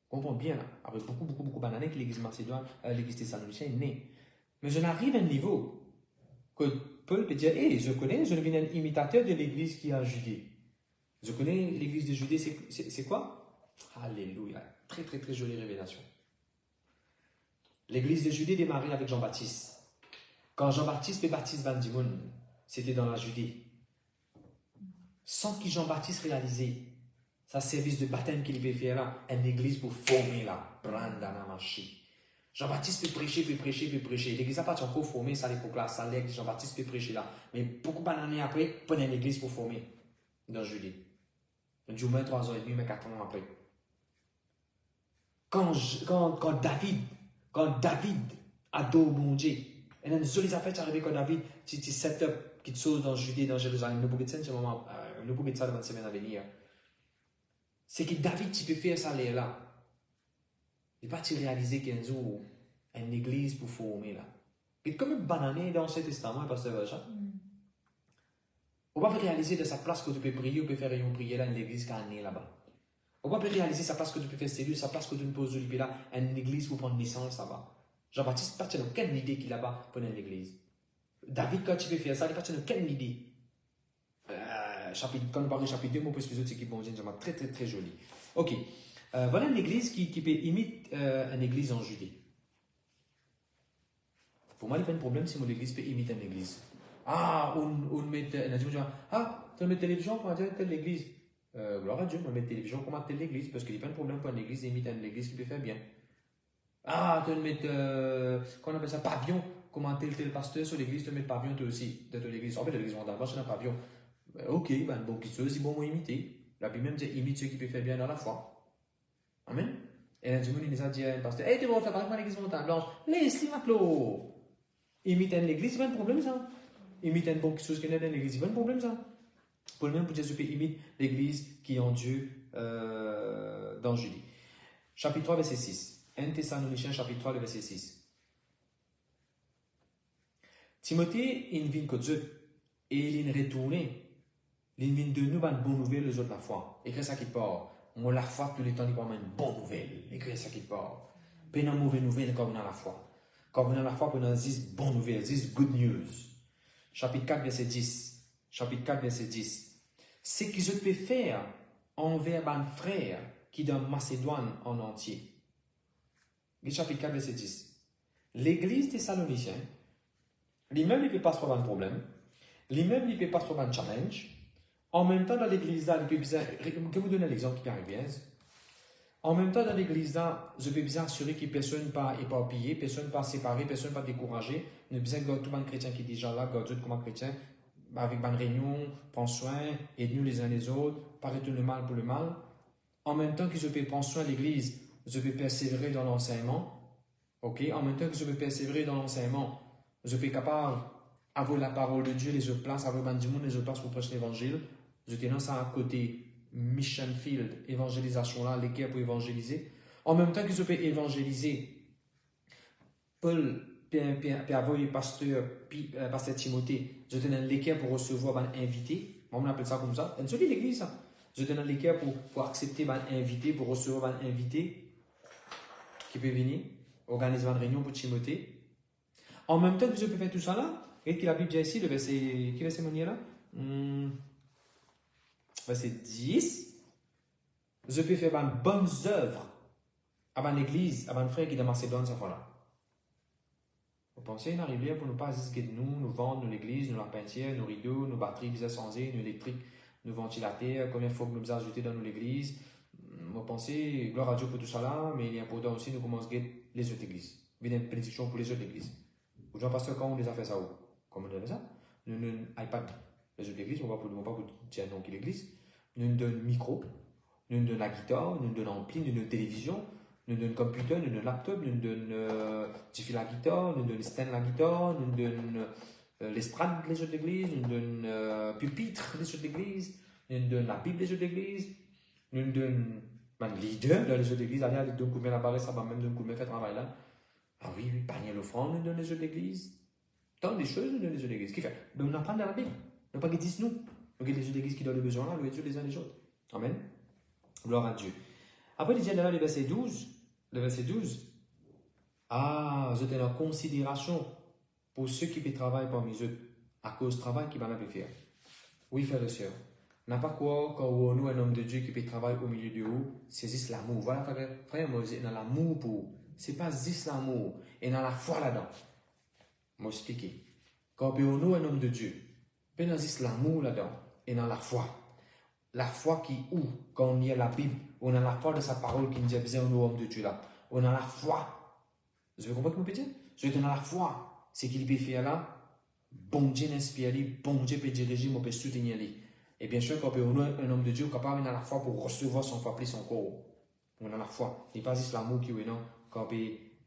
Speaker 1: Comprends bien là. Après beaucoup d'années que l'église macédoine, l'église thessalonicienne est née. Mais je n'arrive à un niveau que Paul peut dire, hey, je deviens un imitateur de l'église qui est en Judée. Je connais l'église de Judée, c'est quoi? Alléluia. Très jolie révélation. L'église de Judée démarrait avec Jean-Baptiste. Quand Jean-Baptiste fait baptise Van Dimoun, c'était dans la Judée. Sans que Jean-Baptiste réalisait sa service de baptême qu'il peut faire là, une église pour former là, Brandana Machi. Jean-Baptiste peut prêcher. L'église n'a pas encore formé ça à l'époque là, ça l'est, Jean-Baptiste peut prêcher là. Mais beaucoup d'années après, prenez une église pour former dans la Judée. Du moins 3 ans et demi, mais 4 ans après. Quand David adore mon Dieu, et dans les jolies affaires qui arrivent quand David, tu set up quelque chose dans Judée, dans Jérusalem, nous pouvons dire moment, nous pouvons ça dans la semaine à venir. C'est que David, tu peux faire ça là. Il pas tu réaliser qu'il y a une église pour former là. Et comme une banane dans l'Ancien Testament, pasteur Jean. On va réaliser de sa place que tu peux prier, ou peut faire une prière là, une église qui est née là-bas. On va réaliser sa place que tu peux faire sérieux, sa place que tu peux poser là, une église pour prendre naissance là-bas. Jean-Baptiste, pas de quelle idée qu'il a là-bas pour une église. David, quand tu peux faire ça, il n'a pas de quelle idée. Quand on parle de chapitre 2, mon petit c'est qui bon Dieu, très joli. Ok. Voilà une église qui peut imiter une église en Judée. Pour moi, il n'y a pas de problème si mon église peut imiter une église. On met une télévision pour dire telle église. Gloire à Dieu, on met une télévision pour telle église, parce qu'il n'y a pas de problème pour une église imiter une église qui peut faire bien. Tu mets, qu'on appelle ça, pavillon, comment tel pasteur sur l'église, tu mets pavillon toi aussi, de l'église. En fait, l'église, on a un pavillon. Ok, ben, bon, qui se dit bon, moi imiter. La Bible même dit imite ceux qui peuvent faire bien dans la foi. Amen. Et là, du monde, il nous a dit à un pasteur, hey, tu vas faire parler de l'église montagne blanche. Laisse-les, Maclo. Imiter l'église, c'est pas un problème, ça. Imiter une bonne chose qui est dans l'église, c'est pas un problème, ça. Pour le même, pour dire, je peux imiter l'église qui est en Dieu dans Julie. Chapitre 3, verset 6. 1 Thessaloniciens, chapitre 3, verset 6. Timothée, il vient que Dieu, et il est retourné. Il vient de nous une bonne nouvelle, les autres la foi. Écris ça qui part. Moi, la foi, tout le temps, il parle une bonne nouvelle. Écris ça qui part. Pas une mauvaise nouvelle quand on a la foi. Quand on a la foi, on a 10 bonnes nouvelles, 10 good news. Chapitre 4, verset 10. Chapitre 4, verset 10. Ce que je peux faire envers un frère qui est dans Macédoine en entier. Chapitre 4, verset 10. L'église thessalonicienne, lui-même, il ne peut pas se trouver un problème. Lui-même, il ne peut pas se trouver un challenge. En même temps, dans l'église là, je vais vous donner l'exemple qui arrive bien. En même temps, dans l'église là, je peux bien assurer que personne n'est pas éparpillé, personne n'est pas séparé, personne n'est pas découragé. Nous besoin que tout le monde chrétien qui est déjà là, Dieu comme un chrétien, avec une réunion, prend soin, aide-nous les uns les autres, pas retourner le mal pour le mal. En même temps que je peux prendre soin de l'église, je peux persévérer dans l'enseignement. Ok? En même temps que je peux persévérer dans l'enseignement, je peux être capable d'avoir la parole de Dieu, les autres places, avoir du monde, les autres places pour prêcher l'évangile. Je tenais ça à côté mission field, évangélisation là, l'équipe pour évangéliser. En même temps que je peux évangéliser, Paul, puis avoir le pasteur Timothée, je tenais l'équipe pour recevoir un invité. On appelle ça comme ça. C'est l'église, ça. Je tenais l'équipe pour accepter un invité, pour recevoir un invité qui peut venir, organiser une réunion pour Timothée. En même temps que je peux faire tout ça là, et que la Bible dit ici, le verset, quel verset là? Verset 10, je peux faire une bonne œuvre à l'église, à un frère qui est dans Macédoine, cette fois-là. Vous pensez une arrivée pour ne pas risquer de nous vendre l'église, nous la peinture, nos rideaux, nos batteries bien changées, nos électriques, nos ventilateurs, combien il faut que nous ajouter dans l'église. Vous pensez, gloire à Dieu pour tout ça là, mais il est important aussi de commencer à guetter les autres églises. Il y a une prédiction pour les autres églises. Vous gens pasteur, quand on les a fait ça où? Comment on a fait ça? Nous avons un iPad. Les autres églises, on va pas vous dire non qui l'église. Nous avons un micro, nous avons la guitare, nous avons l'ampli, nous avons une télévision, nous avons un computer, nous avons un laptop, nous avons du fil à guitare, nous avons le stand la guitare, nous avons l'estrade des autres églises, nous avons pupitre des autres églises, nous avons la Bible des autres églises, nous avons un leader dans les autres églises. Allez, donne un coup de main à la barre, ça va même donner un coup de main faire travail là. Ah oui, panier l'offrande, nous donne les autres églises. Tant des choses, nous donne les autres églises. Qui fait? Ben, on apprend dans la Bible. On n'a pas qu'ils disent nous. Donc, il y a les autres églises qui donnent le besoin là, louer Dieu les uns les autres. Amen. Gloire à Dieu. Après, il dit là, le verset 12. Le verset 12. Ah, je tiens en considération pour ceux qui travaillent parmi eux, à cause du travail qu'ils vont faire. Oui, frères et sœurs. N'a pas quoi quand on a un homme de Dieu qui peut travailler au milieu de vous, c'est juste l'amour. Voilà, frère, moi, il y a l'amour pour. C'est pas juste l'amour, il y a la foi là-dedans. Moi, expliquer. Quand on a un homme de Dieu, il y a juste l'amour là-dedans, et dans la foi. La foi qui où, quand on lit la Bible, on a la foi de sa parole qui nous dit besoin de homme de Dieu là. On a la foi. Vous avez compris ce que je peux dire? Je donne la foi. C'est qu'il peut faire là. Bon Dieu inspire lui, bon Dieu peut diriger, on peut soutenir lui. Et bien sûr, quand on a un homme de Dieu capable de la foi pour recevoir son foi, plus son corps. On a la foi. Il n'est pas juste l'amour qui est non, quand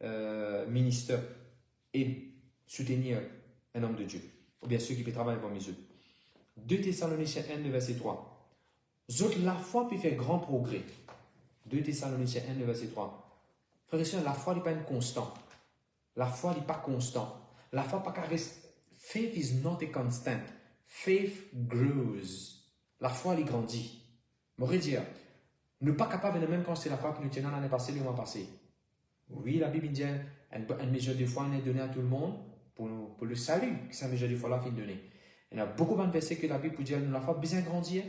Speaker 1: on ministre et soutenir un homme de Dieu. Ou bien sûr qui peut travailler parmi eux. 2 Thessaloniciens 1, verset 3. La foi peut faire grand progrès. 2 Thessaloniciens 1, verset 3. Frère et sœur, la foi n'est pas une constante. La foi n'est pas constante. La foi n'est pas reste. Faith is not a constant. Faith grows. La foi, elle grandit. Je voudrais dire, nous ne sommes pas capables de même quand c'est la foi que nous tenons l'année passée, le mois passé. Oui, la Bible dit une mesure de foi est donnée à tout le monde pour le salut, que cette mesure de foi-là est donnée. Il y a beaucoup de versets que la Bible dit nous la foi bien grandir,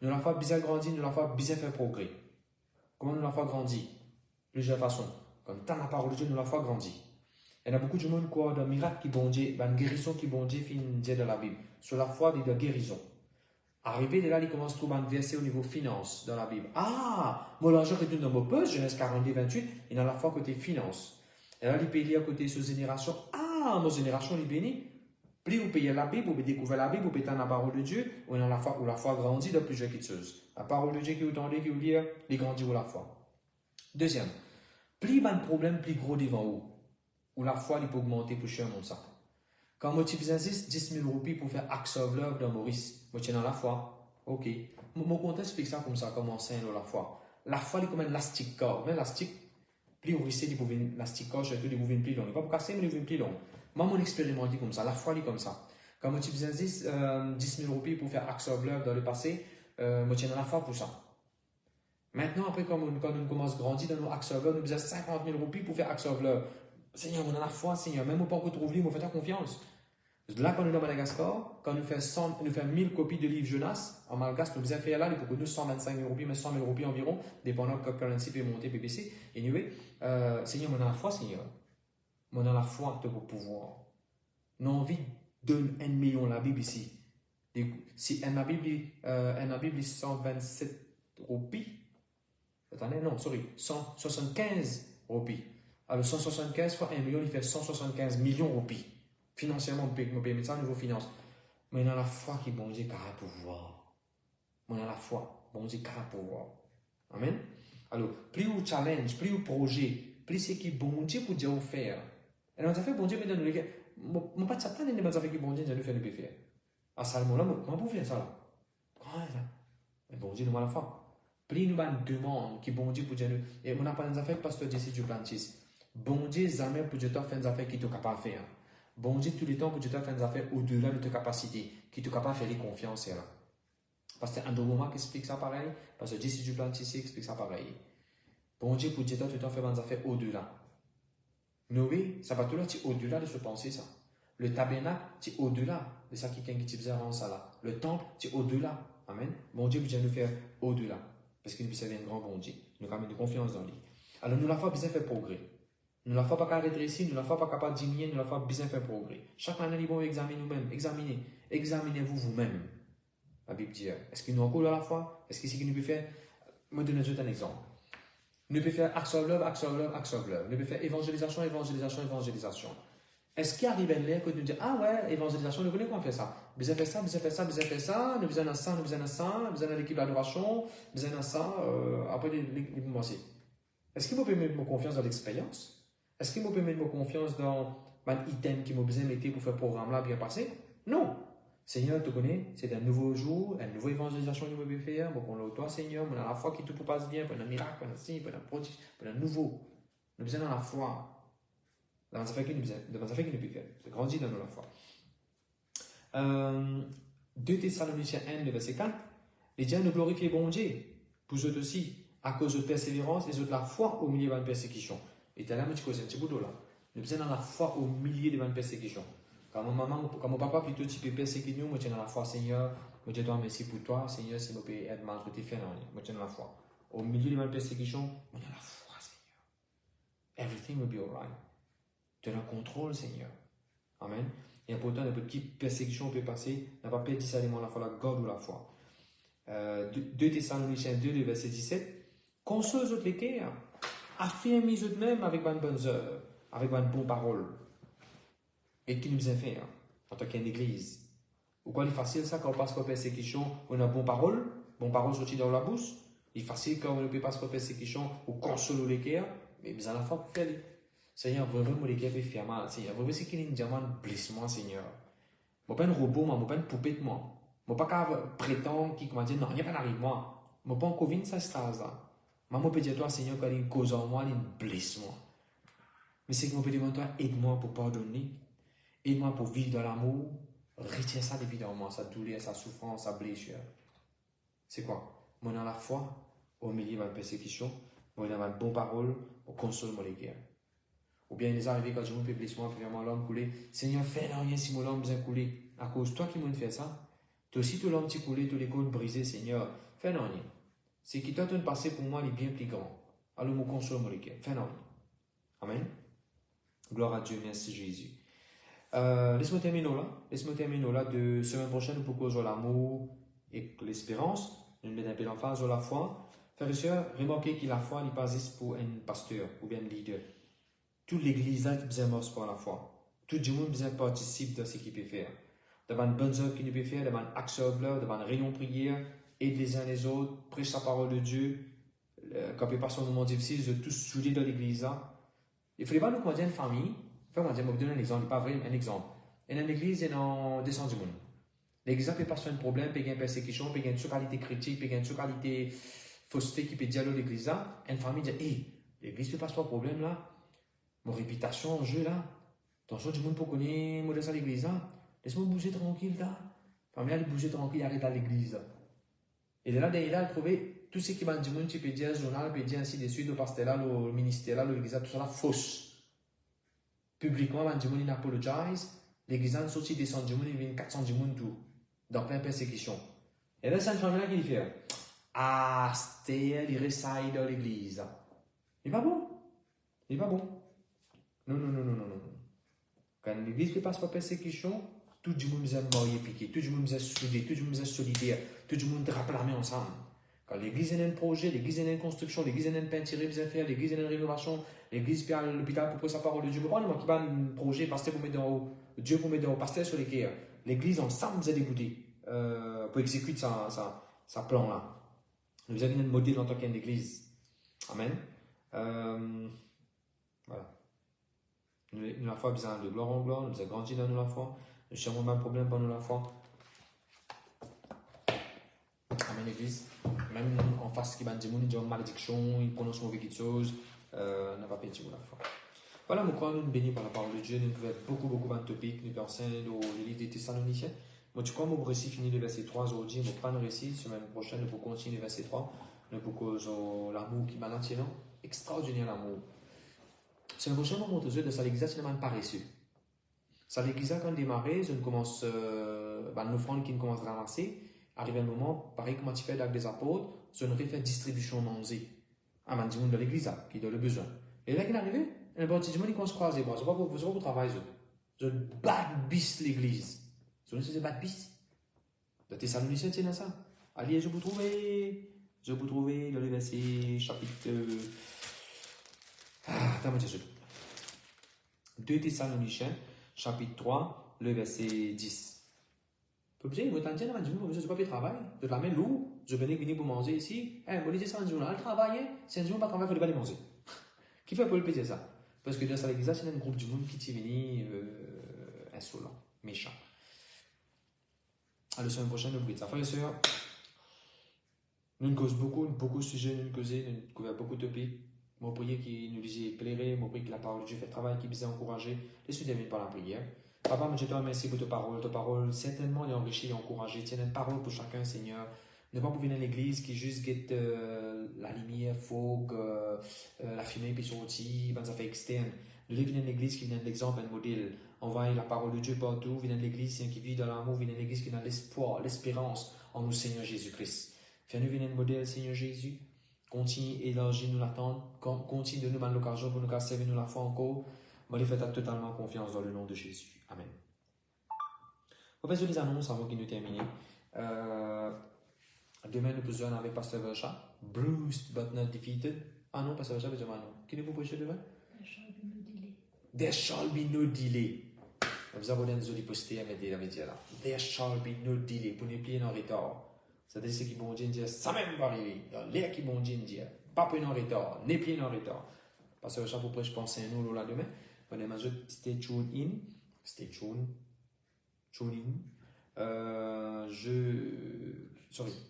Speaker 1: nous la foi bien grandir, nous la foi bien faire progrès. Comment nous la foi grandit? Plusieurs façons. Comme dans la parole de Dieu, nous la foi grandit. Il y a beaucoup de monde qui croient dans le miracle qui bon Dieu, une guérison qui bon Dieu fait dire dans la Bible. Sur la foi, il y a de guérison. Arrivé de là, il commence à trouver un verset au niveau finance dans la Bible. Ah, mon argent retourne dans mon poche, Genèse 42, 28, il y a la foi côté finance. Et là, il peut lire côté sur génération. Ah, mon génération, il est béni. Plus vous payez la Bible, vous découvrez la Bible, vous pétez dans la parole de Dieu, ou dans la foi grandit de plusieurs choses. La parole de Dieu qui vous tendez, qui vous lit, il grandit ou la foi. Deuxième, plus il y a un problème plus gros devant vous, ou la foi il peut augmenter pour cher mon ça. Quand moi tu fais 10 000 roupies pour faire Acts of Love dans Maurice, moi tu es dans la foi, ok. Mon compte explique ça comme ça, comme enseigne la foi. La foi est comme un elastic corps, un elastique, plus vous risquez de pouvoir un elastic corps, surtout de pouvoir plus long. Il n'est pas pour casser, mais il est plus long. Moi, mon expérimenté dit comme ça, la foi est comme ça. Quand moi tu faisais 10 000 roupies pour faire Acts of Love dans le passé, moi tu es dans la foi pour ça. Maintenant, après, quand on commence à grandir dans nos Acts of Love, nous faisons 50 000 roupies pour faire Acts of Love. Seigneur, on a la foi, Seigneur. Même au pas qu'on trouve livre, on fait ta confiance. Là, quand nous sommes à Madagascar, quand nous faisons 1000 copies de livre Jonas, en Madagascar, nous faisons faire là, il faut que nous 125 000 roupies, mais 100 000 roupies environ, dépendant de currency peut monter, PPC. Anyway, Seigneur, on a la foi, Seigneur. On a la foi de vos pouvoirs. Nous avons envie de donner 1 million la Bible ici. Si la Bible est 127 roupies, attendez, non, sorry, 175 roupies. Alors 175 fois 1 million, il fait 175 millions de roupies. Financièrement, on peut mettre ça au niveau finance. Mais on a la foi qui bon Dieu a pouvoir. On a la foi, bon Dieu a pouvoir. Amen. Alors, plus vous challenge, plus vous projet, plus c'est qui bon Dieu pour Dieu vous faire. Et on a fait bon Dieu, mais dans nous, mon pas de Satan, il a fait qui bon Dieu nous faire le faire. À ce moment-là, comment vous faire ça là? Comment ça? Mais bon Dieu nous a la foi. Plus nous avons une demande qui bon Dieu pour Dieu nous. Et on a pas des affaires pasteur Jesse du Plantis. Bon Dieu jamais pour Dieu faire des affaires qui sont capable de faire. Bon Dieu tout le temps pour Dieu faire des affaires au-delà de tes capacités, qui sont capable de faire les confiances là. Parce que Andrew Wommack explique ça pareil, parce que Jesse du Plantis explique ça pareil. Bon Dieu pour Dieu tout le temps faire des affaires au-delà. Noé, ça va tout là, c'est au-delà de ce penser ça. Le tabernacle, c'est au-delà de ça qui faisait en ça là. Le temple, c'est au-delà. Amen. Bon Dieu pour nous faire au-delà. Parce qu'il nous servait un grand bon Dieu. Nous avons de confiance dans lui. Alors nous la fois besoin de faire progrès. Nous la fois pas qu'à rétrécir, nous la fois pas capable de diminuer, nous la fois besoin de faire progrès. Chaque année, nous devons examiner nous-mêmes. Examinez-vous vous-même. La Bible dit, est-ce qu'il nous encore dans la foi? Est-ce que c'est ce qu'il nous peut faire? Moi, je vais donner un exemple. Nous pouvons faire Acts of Love, Acts of Love, Acts of Love. Nous pouvons faire évangélisation, évangélisation, évangélisation. Est-ce qu'il arrive un l'air que nous disons, ah ouais, évangélisation, nous connaissons comment faire ça? Nous avons fait ça, nous avons fait ça, nous avons fait ça, nous avons ça, nous avons ça, nous avons l'équipe d'adoration, nous avons ça, après les commencer. Est-ce qu'il peut mettre mon confiance dans l'expérience? Est-ce qu'il peut mettre mon confiance dans un item qui m'a besoin de mettre pour faire le programme là bien passé? Non. Seigneur, tu connais, c'est un nouveau jour, une nouvelle évangélisation que nous devons faire. Donc, on a toi, Seigneur, on a la foi qui tout passe bien, pour un miracle, pour un signe, pour un prodige, pour un nouveau. Nous avons besoin de la foi. Dans les affaires qui nous peut faire. C'est grandir dans la foi. 2 Thessaloniciens 1, verset 4. Les dieux nous glorifient bon Dieu, pour eux aussi, à cause de persévérance, les autres la foi au milieu de la persécution. Et tu as là, un petit bout là. Nous avons besoin de la foi au milieu de la persécution. Quand mon papa plutôt type persécuté nous, moi je suis dans la foi, Seigneur, moi je te remercie pour toi, Seigneur, si je peux être maltraité, fais non, moi je suis dans la foi. Au milieu de ma persécution, moi je suis dans la foi, Seigneur. Everything will be alright. Tu as le contrôle, Seigneur. Amen. Et pourtant, une petite persécution peut passer, n'a pas perdu seulement la foi, la God ou la foi. 2 Thessaloniciens 2, verset 17. Console autres les cœurs, affirmez eux-mêmes avec bonnes œuvres, avec bonnes bonnes paroles. Et qui nous a fait en tant qu'une église. Pourquoi il est facile ça quand on passe par persécution, on a bonne parole sortie dans la bouche. Il est facile quand on ne peut pas par persécution, on console les cœurs, mais besoin de la foi pour faire. Seigneur, vraiment, les cœurs peuvent faire mal. Seigneur, vraiment, c'est qu'il y a une diamant blessement, Seigneur. Je ne suis pas un robot, je ne suis pas une poupée, moi. Je ne suis pas prétendre qui m'a dit non, il n'y a pas d'arrive, moi. Je ne suis pas en Covid, ça se passe là. Je peux dire, toi, Seigneur, quand il y a une cause en moi, il y a une blessement. Mais c'est que je peux demander, toi, aide-moi pour pardonner. Aide-moi pour vivre dans l'amour. Retire ça depuis dans moi, sa douleur, sa souffrance, sa blessure. C'est quoi? Moi, dans la foi, au milieu de ma persécution, moi, dans ma bonne parole, on console mon cœurs. Ou bien il est arrivé quand je me fais blessement, finalement l'homme coulé. Seigneur, fais rien si mon homme besoin couler. À cause de toi qui m'ont fait ça. Toi aussi, tout l'homme qui coulé, tous les cônes brisés, Seigneur, fais rien. C'est qui t'entend passer pour moi, il est bien plus grand. Alors, me console mon cœur. Fais rien. Amen. Gloire à Dieu, merci Jésus. Laisse-moi terminer là. De semaine prochaine, nous proposons l'amour et l'espérance. Nous mettons un peu l'emphase sur la foi. Frères et sœurs, remarquez que la foi n'est pas juste pour un pasteur ou bien un leader. Toute l'église là qui besoin de pour la foi. Tout le monde besoin participe dans ce qu'il peut faire. Devant une bonne œuvre qu'il peut faire, devant une action œuvre, devant une réunion prière, aide les uns les autres, prêche la parole de Dieu. Quand il passe un moment difficile, de tous souder dans l'église. Il ne faudrait pas nous qu'on une famille. Enfin, je vais vous donner un exemple, pas vrai, un exemple. Et dans l'église, il y a 200 du monde. L'église peut passer un problème, peut y avoir une persécution, peut y avoir une sous-qualité critique, peut y avoir une sous-qualité fausseté qui peut dire à l'église. Une famille dit, hé, l'église peut passer un problème là. Mon réputation en jeu là. Attention, du monde pour connaître moi dans l'église là. Laisse-moi bouger tranquille là. Famille, elle bouger tranquille, arrête à l'église. Et de là, elle trouvé tout ce qui m'a dit, tu peux dire, le journal, peut dire ainsi de suite, le pasteur là, le ministère là, l'église, tout ça là, fausse. Publiquement, m'a dit, il apologize. L'église a sorti des 100 du monde, il vient 400 du monde tout. Dans plein persécution. Et là, c'est une famille là qui dit fait. Ah, c'était, il ressaille dans l'église. Il n'est pas bon. Il n'est pas bon. Non. Quand l'église ne passe pas persécution, tout le monde est marié piqué, tout le monde est soudé, tout le monde est solidaire, tout le monde rappe la main ensemble. Quand l'église est un projet, l'église est une construction, l'église est une peinture, l'église est une rénovation, l'église est l'hôpital pour prêcher sa parole de Dieu. Pourquoi moi qui parle un projet, pasteur pour mettre en haut, Dieu pour mettre en haut, pasteur sur les quais. L'église ensemble nous a dégoûté pour exécuter sa plan là. Nous avons un modèle en tant qu'église. Amen. Voilà. Nous la foi besoin de gloire en gloire, nous avons grandi dans nous la foi, nous cherchons même problème pour nous la foi. Amen, l'église. Même en face qui va dire, il dit une malédiction, il prononce mauvais chose, n'a pas péché la foi. Voilà, nous croyons nous bénis par la parole de Dieu, nous pouvons beaucoup de topics, nous pouvons enseigner le livre des Thessaloniciens. Moi, tu crois, mon récit finit le verset 3 aujourd'hui, mon pas de récit, semaine prochaine, nous pouvons continuer le verset 3, nous pouvons l'amour qui m'a l'attirant, extraordinaire l'amour. C'est un prochain moment de ça l'église, c'est même paresseux. Ça l'église, quand démarrer, je commence, l'offrande qui ne commence à ramasser, arrive un moment, pareil comme tu fais avec des apôtres, je ne fait distribution manger. Ah, man, du monde de l'église, qui a le besoin. Et là, qu'il est arrivé, un bon petit monde, il commence à croiser, moi, je ne sais pas pour travail, je bâtisse l'église. Je ne sais pas bâtisse. De Thessaloniciens, tiens ça. Allez, je vous trouvais dans le verset chapitre. Attends, je 2 Thessaloniciens, chapitre 3, le verset 10. Vous pouvez dire, je ne sais pas faire travail, je la mets lourd, je venais pour manger ici. Moi, je dis ça en journal, travailler, si un jour pas travailler, il faut pas aller manger. Qui fait pour le plaisir ça? Parce que dans cette église, c'est un groupe du monde qui est venu insolent, méchant. À la semaine prochaine, nous brûlons ça. Frères et sœurs, nous causons beaucoup de sujets, nous causons beaucoup de topics. Mon prière qui nous disait plairait, mon prière que la parole de Dieu fait travail, qui vous a encouragé. Laissez terminer par la prière. Papa, je te remercie pour ta parole certainement est enrichie et encouragée. Tiens une parole pour chacun, Seigneur. Ne pas pour venir à l'église qui juste guette la lumière, fog, la fumée, puis sortie, ben ça fait externe. Nous venons à l'église qui vient de l'exemple, un modèle. Envoyez la parole de Dieu partout. Venez à l'église qui vit dans l'amour. Venez à l'église qui a l'espoir, l'espérance en nous, Seigneur Jésus-Christ. Fais-nous venir un modèle, Seigneur Jésus. Continue élargir nous l'attendre. Continue de nous donner l'occasion pour nous servir nous la foi encore. Moi, je fais totalement confiance dans le nom de Jésus. Amen. On va faire les annonces avant qu'il nous termine. Demain, nous pouvons avec Pasteur Vercha. Bruised but not defeated. Ah non, Pasteur Vercha, besoin non. Qui nous prêcher demain? There shall be no delay. Vous avez des poster à mettre là. There shall be no delay. Pour ne plus en retard. C'est-à-dire ce qui vont dire, ça même va arriver. L'air qui vont dire, pas plus en retard, ne plus en retard. Pasteur Vercha, pour prêcher, je pense à nous là demain. Pendant que stay tuned in. Stay tuned. Tune in.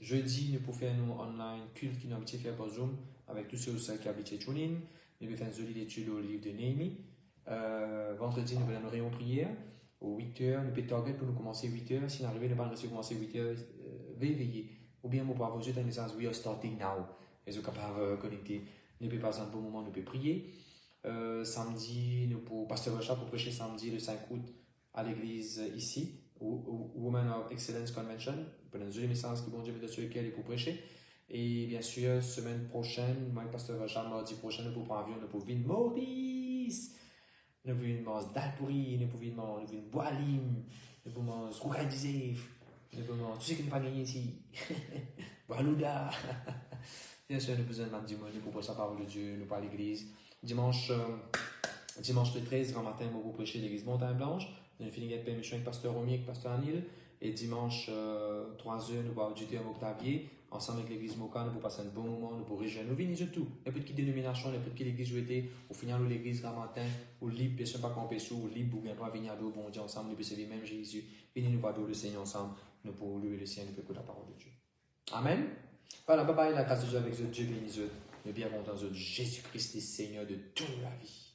Speaker 1: Jeudi, nous pouvons faire nous online culte qui nous habitué faire par Zoom avec tous ceux qui habitent tune in. Nous pouvons faire une jolie étude au livre de Néhémie. Vendredi, nous allons nous réunion prière. Au 8h, nous pouvons target pour nous commencer 8h. Si nous arrivons, nous pouvons commencer 8h. Veillez. Ou bien, nous pouvons vous dire un message, we are starting now. Et vous êtes capable de connecter. Nous pouvons passer un bon moment, nous pouvons prier. Samedi, nous pouvons Pasteur Vercha pour prêcher samedi le 5 août à l'église ici, Women of Excellence Convention. Pour nous donner message qui vont dire de ceux lesquels pour prêcher. Et bien sûr, semaine prochaine, moi et Pasteur Vercha, mardi prochain, nous pouvons prendre avion, nous pouvons venir Maurice. Nous pouvons manger Dalpouri, nous pouvons manger Boalim, nous pouvons manger Rougadizef, nous pouvons manger tout ce qui n'est pas gagné ici. Balouda. Bien sûr, nous pouvons demander dimanche, nous pouvons prêcher la parole de Dieu, nous parler à l'église. Dimanche Dimanche le 13, grand matin, vous prêchez l'église Montagne Blanche. Nous finissons de paix avec pasteur Romier, avec pasteur Anil. Et dimanche 3h, nous allons du théâtre Octavier. Ensemble avec l'église Moka, nous allons passer un bon moment, nous allons réjouir. Nous venons de tout. N'importe quelle dénomination, n'importe quelle église où était, au final, l'église grand matin, ou libre, bien sûr, pas qu'on sous, ou libre, ou bien pas venir à l'eau, bon Dieu, ensemble, nous pouvons servir même Jésus. Venez nous voir le Seigneur ensemble, nous pouvons louer le Seigneur, nous pouvons écouter la parole de Dieu. Amen. Voilà, bye bye, la grâce de Dieu avec Dieu béni, nous bien contents de Jésus-Christ, Seigneur de toute la vie.